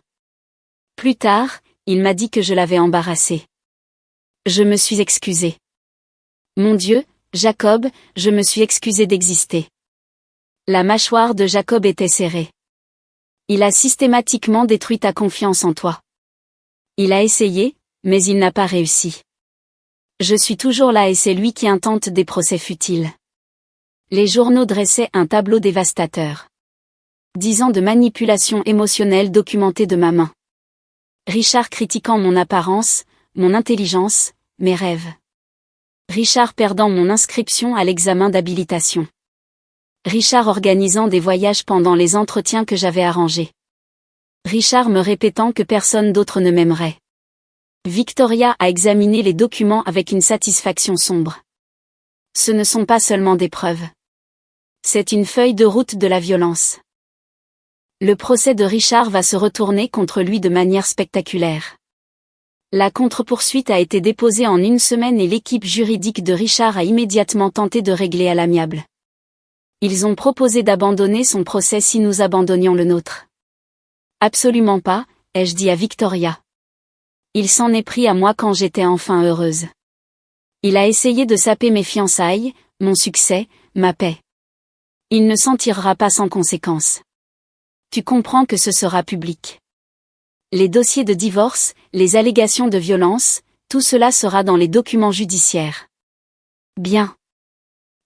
Plus tard, il m'a dit que je l'avais embarrassé. Je me suis excusée. Mon Dieu, Jacob, je me suis excusée d'exister. La mâchoire de Jacob était serrée. Il a systématiquement détruit ta confiance en toi. Il a essayé, mais il n'a pas réussi. Je suis toujours là et c'est lui qui intente des procès futiles. Les journaux dressaient un tableau dévastateur. 10 ans de manipulation émotionnelle documentée de ma main. Richard critiquant mon apparence, mon intelligence, mes rêves. Richard perdant mon inscription à l'examen d'habilitation. Richard organisant des voyages pendant les entretiens que j'avais arrangés. Richard me répétant que personne d'autre ne m'aimerait. Victoria a examiné les documents avec une satisfaction sombre. Ce ne sont pas seulement des preuves. C'est une feuille de route de la violence. Le procès de Richard va se retourner contre lui de manière spectaculaire. La contre-poursuite a été déposée en 1 semaine et l'équipe juridique de Richard a immédiatement tenté de régler à l'amiable. Ils ont proposé d'abandonner son procès si nous abandonnions le nôtre. Absolument pas, ai-je dit à Victoria. Il s'en est pris à moi quand j'étais enfin heureuse. Il a essayé de saper mes fiançailles, mon succès, ma paix. Il ne s'en tirera pas sans conséquence. Tu comprends que ce sera public. Les dossiers de divorce, les allégations de violence, tout cela sera dans les documents judiciaires. Bien.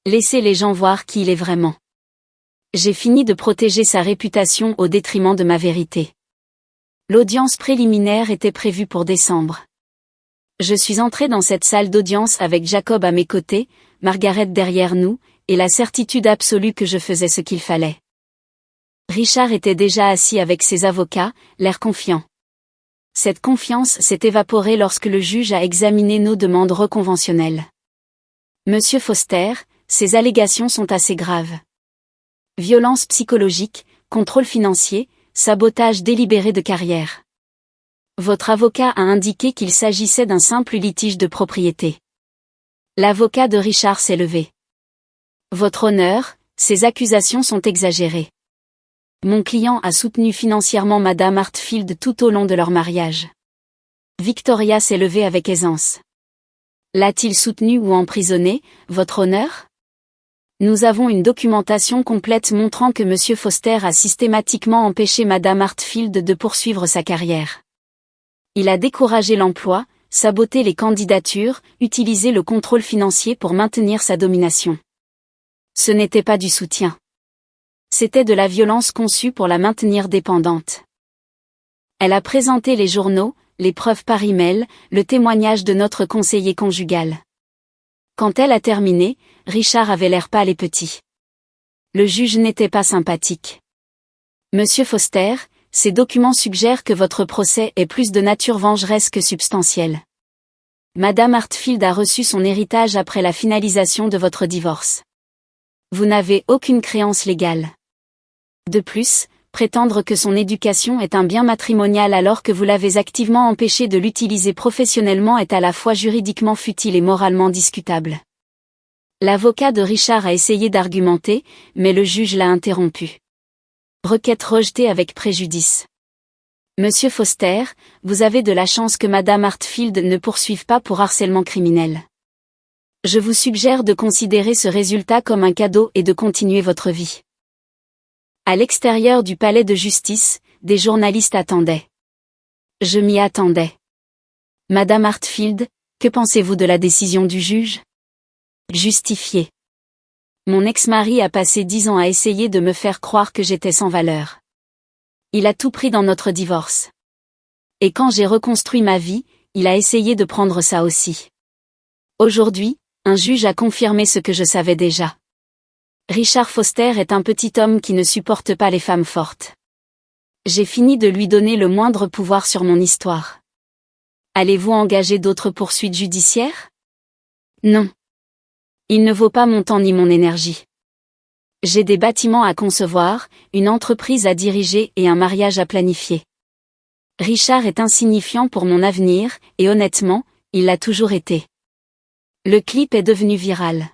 Laissez les gens voir qui il est vraiment. J'ai fini de protéger sa réputation au détriment de ma vérité. L'audience préliminaire était prévue pour décembre. Je suis entrée dans cette salle d'audience avec Jacob à mes côtés, Margaret derrière nous, et la certitude absolue que je faisais ce qu'il fallait. Richard était déjà assis avec ses avocats, l'air confiant. Cette confiance s'est évaporée lorsque le juge a examiné nos demandes reconventionnelles. Monsieur Foster, ces allégations sont assez graves. Violence psychologique, contrôle financier, sabotage délibéré de carrière. Votre avocat a indiqué qu'il s'agissait d'un simple litige de propriété. L'avocat de Richard s'est levé. Votre honneur, ces accusations sont exagérées. Mon client a soutenu financièrement Madame Hartfield tout au long de leur mariage. Victoria s'est levée avec aisance. L'a-t-il soutenu ou emprisonné, votre honneur? Nous avons une documentation complète montrant que Monsieur Foster a systématiquement empêché Madame Hartfield de poursuivre sa carrière. Il a découragé l'emploi, saboté les candidatures, utilisé le contrôle financier pour maintenir sa domination. Ce n'était pas du soutien. C'était de la violence conçue pour la maintenir dépendante. Elle a présenté les journaux, les preuves par email, le témoignage de notre conseiller conjugal. Quand elle a terminé, Richard avait l'air pâle et petit. Le juge n'était pas sympathique. Monsieur Foster, ces documents suggèrent que votre procès est plus de nature vengeresse que substantielle. Madame Hartfield a reçu son héritage après la finalisation de votre divorce. Vous n'avez aucune créance légale. De plus, prétendre que son éducation est un bien matrimonial alors que vous l'avez activement empêché de l'utiliser professionnellement est à la fois juridiquement futile et moralement discutable. L'avocat de Richard a essayé d'argumenter, mais le juge l'a interrompu. Requête rejetée avec préjudice. Monsieur Foster, vous avez de la chance que Madame Hartfield ne poursuive pas pour harcèlement criminel. Je vous suggère de considérer ce résultat comme un cadeau et de continuer votre vie. À l'extérieur du palais de justice, des journalistes attendaient. Je m'y attendais. Madame Hartfield, que pensez-vous de la décision du juge? Justifiée. Mon ex-mari a passé 10 ans à essayer de me faire croire que j'étais sans valeur. Il a tout pris dans notre divorce. Et quand j'ai reconstruit ma vie, il a essayé de prendre ça aussi. Aujourd'hui, un juge a confirmé ce que je savais déjà. Richard Foster est un petit homme qui ne supporte pas les femmes fortes. J'ai fini de lui donner le moindre pouvoir sur mon histoire. Allez-vous engager d'autres poursuites judiciaires? Non. Il ne vaut pas mon temps ni mon énergie. J'ai des bâtiments à concevoir, une entreprise à diriger et un mariage à planifier. Richard est insignifiant pour mon avenir, et honnêtement, il l'a toujours été. Le clip est devenu viral.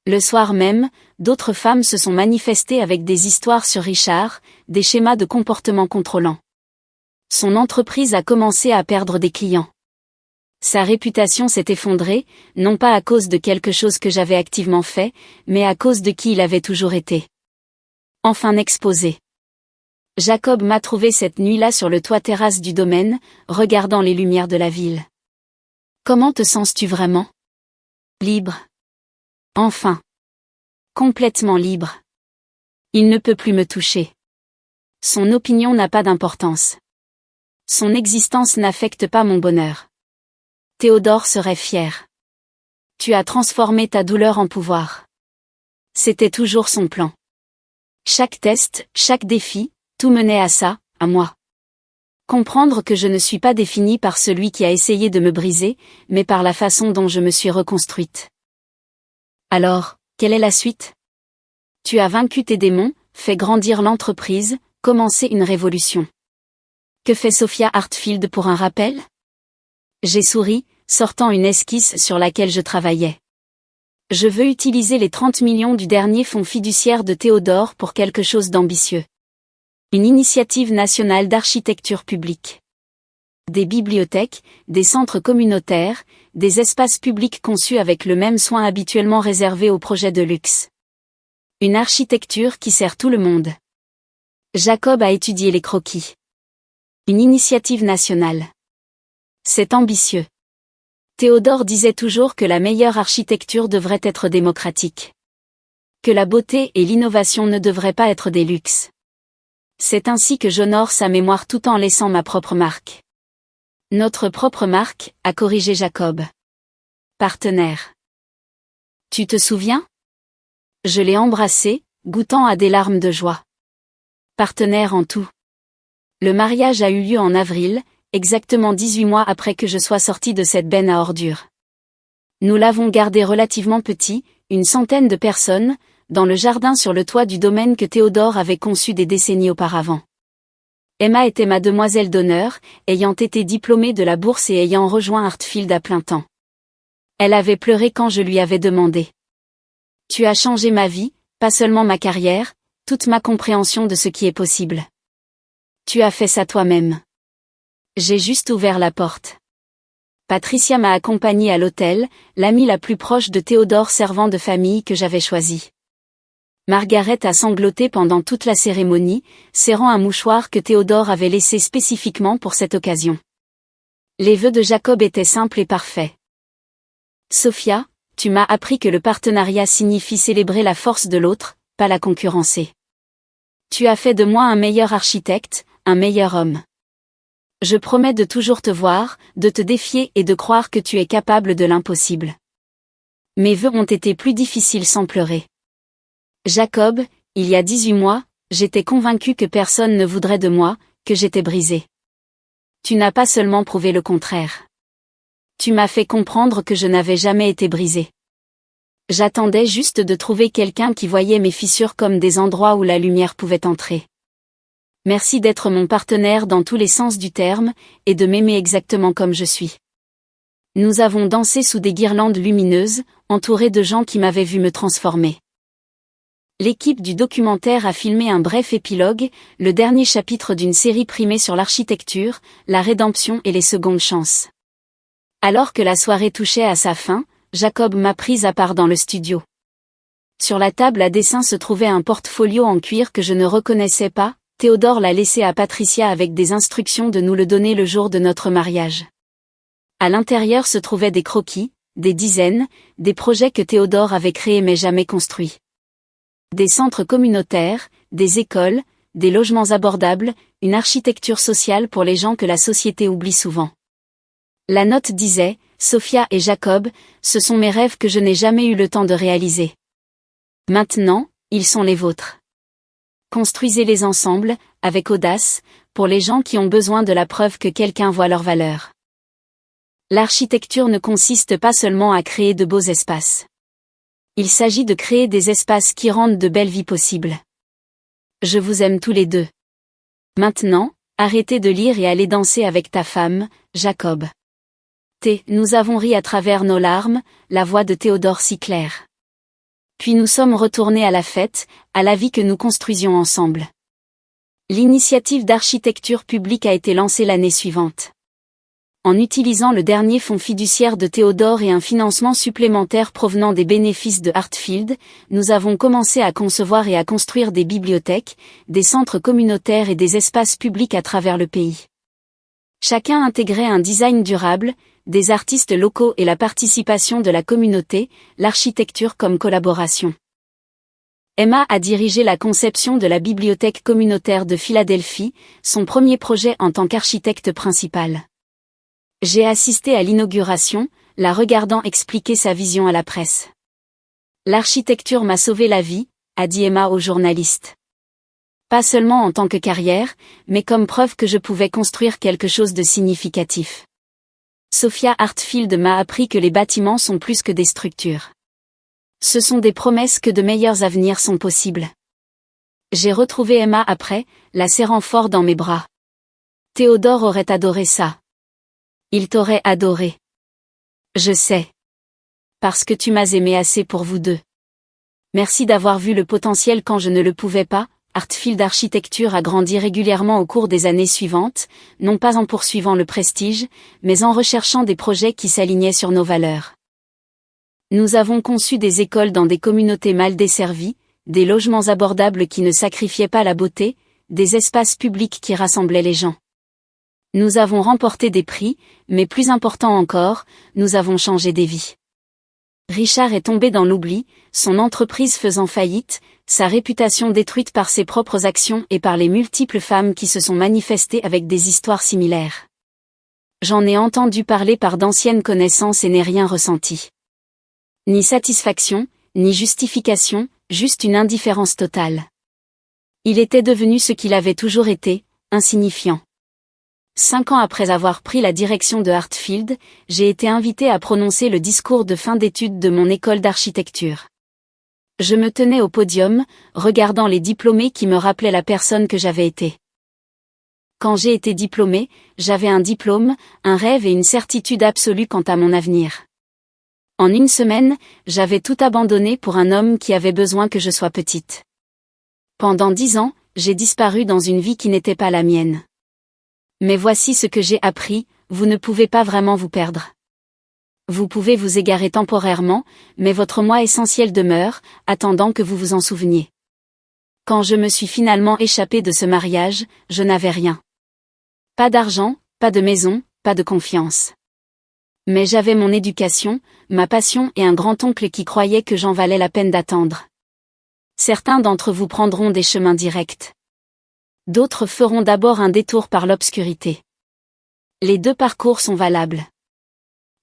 Le soir même, d'autres femmes se sont manifestées avec des histoires sur Richard, des schémas de comportement contrôlant. Son entreprise a commencé à perdre des clients. Sa réputation s'est effondrée, non pas à cause de quelque chose que j'avais activement fait, mais à cause de qui il avait toujours été. Enfin exposé. Jacob m'a trouvé cette nuit-là sur le toit terrasse du domaine, regardant les lumières de la ville. Comment te sens-tu vraiment? Libre. Enfin. Complètement libre. Il ne peut plus me toucher. Son opinion n'a pas d'importance. Son existence n'affecte pas mon bonheur. Théodore serait fier. Tu as transformé ta douleur en pouvoir. C'était toujours son plan. Chaque test, chaque défi, tout menait à ça, à moi. Comprendre que je ne suis pas définie par celui qui a essayé de me briser, mais par la façon dont je me suis reconstruite. Alors, quelle est la suite? Tu as vaincu tes démons, fait grandir l'entreprise, commencé une révolution. Que fait Sophia Hartfield pour un rappel? J'ai souri, sortant une esquisse sur laquelle je travaillais. Je veux utiliser les 30 millions du dernier fonds fiduciaire de Théodore pour quelque chose d'ambitieux. Une initiative nationale d'architecture publique. Des bibliothèques, des centres communautaires, des espaces publics conçus avec le même soin habituellement réservé aux projets de luxe. Une architecture qui sert tout le monde. Jacob a étudié les croquis. Une initiative nationale. C'est ambitieux. Théodore disait toujours que la meilleure architecture devrait être démocratique. Que la beauté et l'innovation ne devraient pas être des luxes. C'est ainsi que j'honore sa mémoire tout en laissant ma propre marque. Notre propre marque, a corrigé Jacob. Partenaire. Tu te souviens? Je l'ai embrassé, goûtant à des larmes de joie. Partenaire en tout. Le mariage a eu lieu en avril, exactement 18 mois après que je sois sortie de cette benne à ordures. Nous l'avons gardé relativement petit, une centaine de personnes, dans le jardin sur le toit du domaine que Théodore avait conçu des décennies auparavant. Emma était ma demoiselle d'honneur, ayant été diplômée de la bourse et ayant rejoint Hartfield à plein temps. Elle avait pleuré quand je lui avais demandé. Tu as changé ma vie, pas seulement ma carrière, toute ma compréhension de ce qui est possible. Tu as fait ça toi-même. J'ai juste ouvert la porte. Patricia m'a accompagnée à l'hôtel, l'amie la plus proche de Théodore servant de famille que j'avais choisi. Margaret a sangloté pendant toute la cérémonie, serrant un mouchoir que Théodore avait laissé spécifiquement pour cette occasion. Les vœux de Jacob étaient simples et parfaits. Sophia, tu m'as appris que le partenariat signifie célébrer la force de l'autre, pas la concurrencer. Tu as fait de moi un meilleur architecte, un meilleur homme. Je promets de toujours te voir, de te défier et de croire que tu es capable de l'impossible. Mes vœux ont été plus difficiles sans pleurer. Jacob, il y a 18 mois, j'étais convaincu que personne ne voudrait de moi, que j'étais brisé. Tu n'as pas seulement prouvé le contraire. Tu m'as fait comprendre que je n'avais jamais été brisé. J'attendais juste de trouver quelqu'un qui voyait mes fissures comme des endroits où la lumière pouvait entrer. Merci d'être mon partenaire dans tous les sens du terme, et de m'aimer exactement comme je suis. Nous avons dansé sous des guirlandes lumineuses, entourés de gens qui m'avaient vu me transformer. L'équipe du documentaire a filmé un bref épilogue, le dernier chapitre d'une série primée sur l'architecture, la rédemption et les secondes chances. Alors que la soirée touchait à sa fin, Jacob m'a prise à part dans le studio. Sur la table à dessin se trouvait un portfolio en cuir que je ne reconnaissais pas. Théodore l'a laissé à Patricia avec des instructions de nous le donner le jour de notre mariage. À l'intérieur se trouvaient des croquis, des dizaines, des projets que Théodore avait créés mais jamais construits. Des centres communautaires, des écoles, des logements abordables, une architecture sociale pour les gens que la société oublie souvent. La note disait, Sophia et Jacob, ce sont mes rêves que je n'ai jamais eu le temps de réaliser. Maintenant, ils sont les vôtres. Construisez-les ensemble, avec audace, pour les gens qui ont besoin de la preuve que quelqu'un voit leur valeur. L'architecture ne consiste pas seulement à créer de beaux espaces. Il s'agit de créer des espaces qui rendent de belles vies possibles. Je vous aime tous les deux. Maintenant, arrêtez de lire et allez danser avec ta femme, Jacob. Nous avons ri à travers nos larmes, la voix de Théodore si claire. Puis nous sommes retournés à la fête, à la vie que nous construisions ensemble. L'initiative d'architecture publique a été lancée l'année suivante. En utilisant le dernier fonds fiduciaire de Théodore et un financement supplémentaire provenant des bénéfices de Hartfield, nous avons commencé à concevoir et à construire des bibliothèques, des centres communautaires et des espaces publics à travers le pays. Chacun intégrait un design durable, des artistes locaux et la participation de la communauté, l'architecture comme collaboration. Emma a dirigé la conception de la bibliothèque communautaire de Philadelphie, son premier projet en tant qu'architecte principal. J'ai assisté à l'inauguration, la regardant expliquer sa vision à la presse. L'architecture m'a sauvé la vie, a dit Emma aux journalistes. Pas seulement en tant que carrière, mais comme preuve que je pouvais construire quelque chose de significatif. Sophia Hartfield m'a appris que les bâtiments sont plus que des structures. Ce sont des promesses que de meilleurs avenirs sont possibles. J'ai retrouvé Emma après, la serrant fort dans mes bras. Théodore aurait adoré ça. Il t'aurait adoré. Je sais. Parce que tu m'as aimé assez pour vous deux. Merci d'avoir vu le potentiel quand je ne le pouvais pas. Hartfield Architecture a grandi régulièrement au cours des années suivantes, non pas en poursuivant le prestige, mais en recherchant des projets qui s'alignaient sur nos valeurs. Nous avons conçu des écoles dans des communautés mal desservies, des logements abordables qui ne sacrifiaient pas la beauté, des espaces publics qui rassemblaient les gens. Nous avons remporté des prix, mais plus important encore, nous avons changé des vies. Richard est tombé dans l'oubli, son entreprise faisant faillite, sa réputation détruite par ses propres actions et par les multiples femmes qui se sont manifestées avec des histoires similaires. J'en ai entendu parler par d'anciennes connaissances et n'ai rien ressenti. Ni satisfaction, ni justification, juste une indifférence totale. Il était devenu ce qu'il avait toujours été, insignifiant. 5 ans après avoir pris la direction de Hartfield, j'ai été invité à prononcer le discours de fin d'études de mon école d'architecture. Je me tenais au podium, regardant les diplômés qui me rappelaient la personne que j'avais été. Quand j'ai été diplômée, j'avais un diplôme, un rêve et une certitude absolue quant à mon avenir. En une semaine, j'avais tout abandonné pour un homme qui avait besoin que je sois petite. Pendant 10 ans, j'ai disparu dans une vie qui n'était pas la mienne. Mais voici ce que j'ai appris, vous ne pouvez pas vraiment vous perdre. Vous pouvez vous égarer temporairement, mais votre moi essentiel demeure, attendant que vous vous en souveniez. Quand je me suis finalement échappée de ce mariage, je n'avais rien. Pas d'argent, pas de maison, pas de confiance. Mais j'avais mon éducation, ma passion et un grand-oncle qui croyait que j'en valais la peine d'attendre. Certains d'entre vous prendront des chemins directs. D'autres feront d'abord un détour par l'obscurité. Les deux parcours sont valables.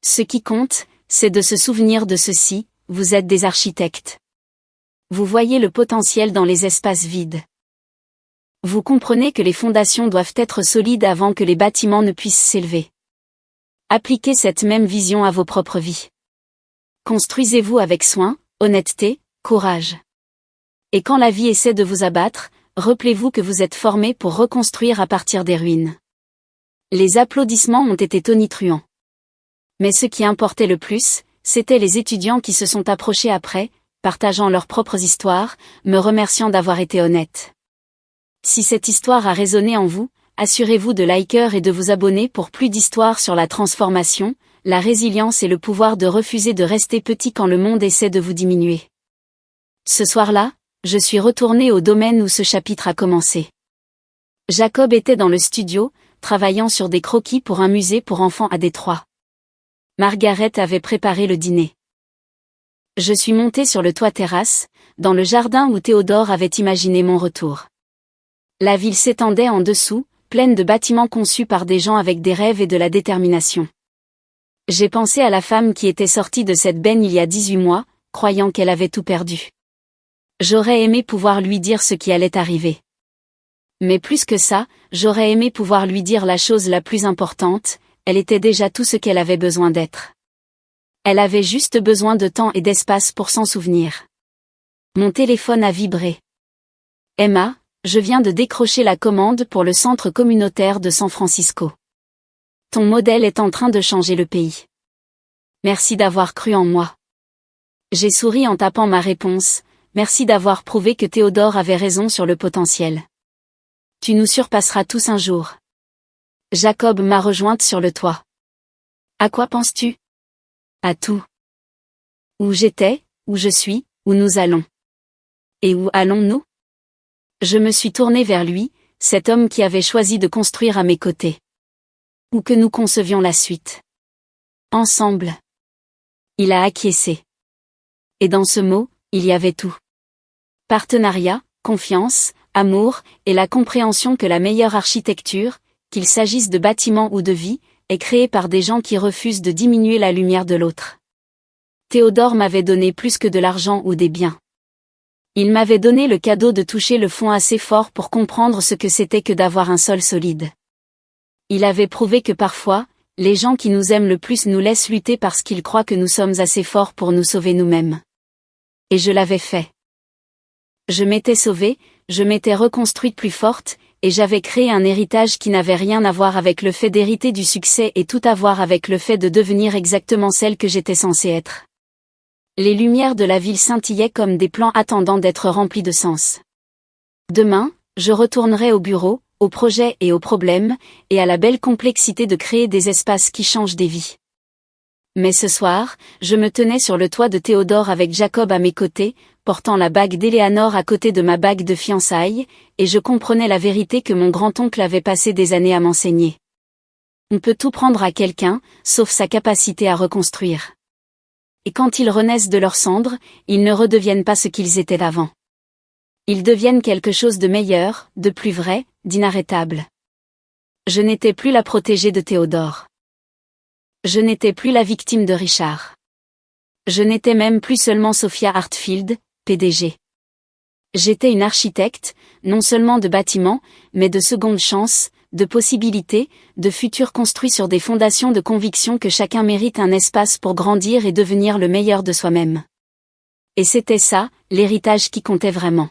Ce qui compte, c'est de se souvenir de ceci, vous êtes des architectes. Vous voyez le potentiel dans les espaces vides. Vous comprenez que les fondations doivent être solides avant que les bâtiments ne puissent s'élever. Appliquez cette même vision à vos propres vies. Construisez-vous avec soin, honnêteté, courage. Et quand la vie essaie de vous abattre, rappelez-vous que vous êtes formés pour reconstruire à partir des ruines. Les applaudissements ont été tonitruants. Mais ce qui importait le plus, c'étaient les étudiants qui se sont approchés après, partageant leurs propres histoires, me remerciant d'avoir été honnête. Si cette histoire a résonné en vous, assurez-vous de liker et de vous abonner pour plus d'histoires sur la transformation, la résilience et le pouvoir de refuser de rester petit quand le monde essaie de vous diminuer. Ce soir-là, je suis retournée au domaine où ce chapitre a commencé. Jacob était dans le studio, travaillant sur des croquis pour un musée pour enfants à Détroit. Margaret avait préparé le dîner. Je suis montée sur le toit terrasse, dans le jardin où Théodore avait imaginé mon retour. La ville s'étendait en dessous, pleine de bâtiments conçus par des gens avec des rêves et de la détermination. J'ai pensé à la femme qui était sortie de cette benne il y a 18 mois, croyant qu'elle avait tout perdu. J'aurais aimé pouvoir lui dire ce qui allait arriver. Mais plus que ça, j'aurais aimé pouvoir lui dire la chose la plus importante, elle était déjà tout ce qu'elle avait besoin d'être. Elle avait juste besoin de temps et d'espace pour s'en souvenir. Mon téléphone a vibré. Emma, je viens de décrocher la commande pour le centre communautaire de San Francisco. Ton modèle est en train de changer le pays. Merci d'avoir cru en moi. J'ai souri en tapant ma réponse, merci d'avoir prouvé que Théodore avait raison sur le potentiel. Tu nous surpasseras tous un jour. Jacob m'a rejointe sur le toit. À quoi penses-tu? À tout. Où j'étais, où je suis, où nous allons. Et où allons-nous? Je me suis tournée vers lui, cet homme qui avait choisi de construire à mes côtés. Ou que nous concevions la suite. Ensemble. Il a acquiescé. Et dans ce mot, il y avait tout. Partenariat, confiance, amour, et la compréhension que la meilleure architecture, qu'il s'agisse de bâtiments ou de vie, est créée par des gens qui refusent de diminuer la lumière de l'autre. Théodore m'avait donné plus que de l'argent ou des biens. Il m'avait donné le cadeau de toucher le fond assez fort pour comprendre ce que c'était que d'avoir un sol solide. Il avait prouvé que parfois, les gens qui nous aiment le plus nous laissent lutter parce qu'ils croient que nous sommes assez forts pour nous sauver nous-mêmes. Et je l'avais fait. Je m'étais sauvée, je m'étais reconstruite plus forte, et j'avais créé un héritage qui n'avait rien à voir avec le fait d'hériter du succès et tout à voir avec le fait de devenir exactement celle que j'étais censée être. Les lumières de la ville scintillaient comme des plans attendant d'être remplis de sens. Demain, je retournerai au bureau, aux projets et aux problèmes, et à la belle complexité de créer des espaces qui changent des vies. Mais ce soir, je me tenais sur le toit de Théodore avec Jacob à mes côtés, portant la bague d'Éléanore à côté de ma bague de fiançailles, et je comprenais la vérité que mon grand-oncle avait passé des années à m'enseigner. On peut tout prendre à quelqu'un, sauf sa capacité à reconstruire. Et quand ils renaissent de leurs cendres, ils ne redeviennent pas ce qu'ils étaient avant. Ils deviennent quelque chose de meilleur, de plus vrai, d'inarrêtable. Je n'étais plus la protégée de Théodore. Je n'étais plus la victime de Richard. Je n'étais même plus seulement Sophia Hartfield, PDG. J'étais une architecte, non seulement de bâtiments, mais de seconde chance, de possibilités, de futurs construits sur des fondations de conviction que chacun mérite un espace pour grandir et devenir le meilleur de soi-même. Et c'était ça, l'héritage qui comptait vraiment.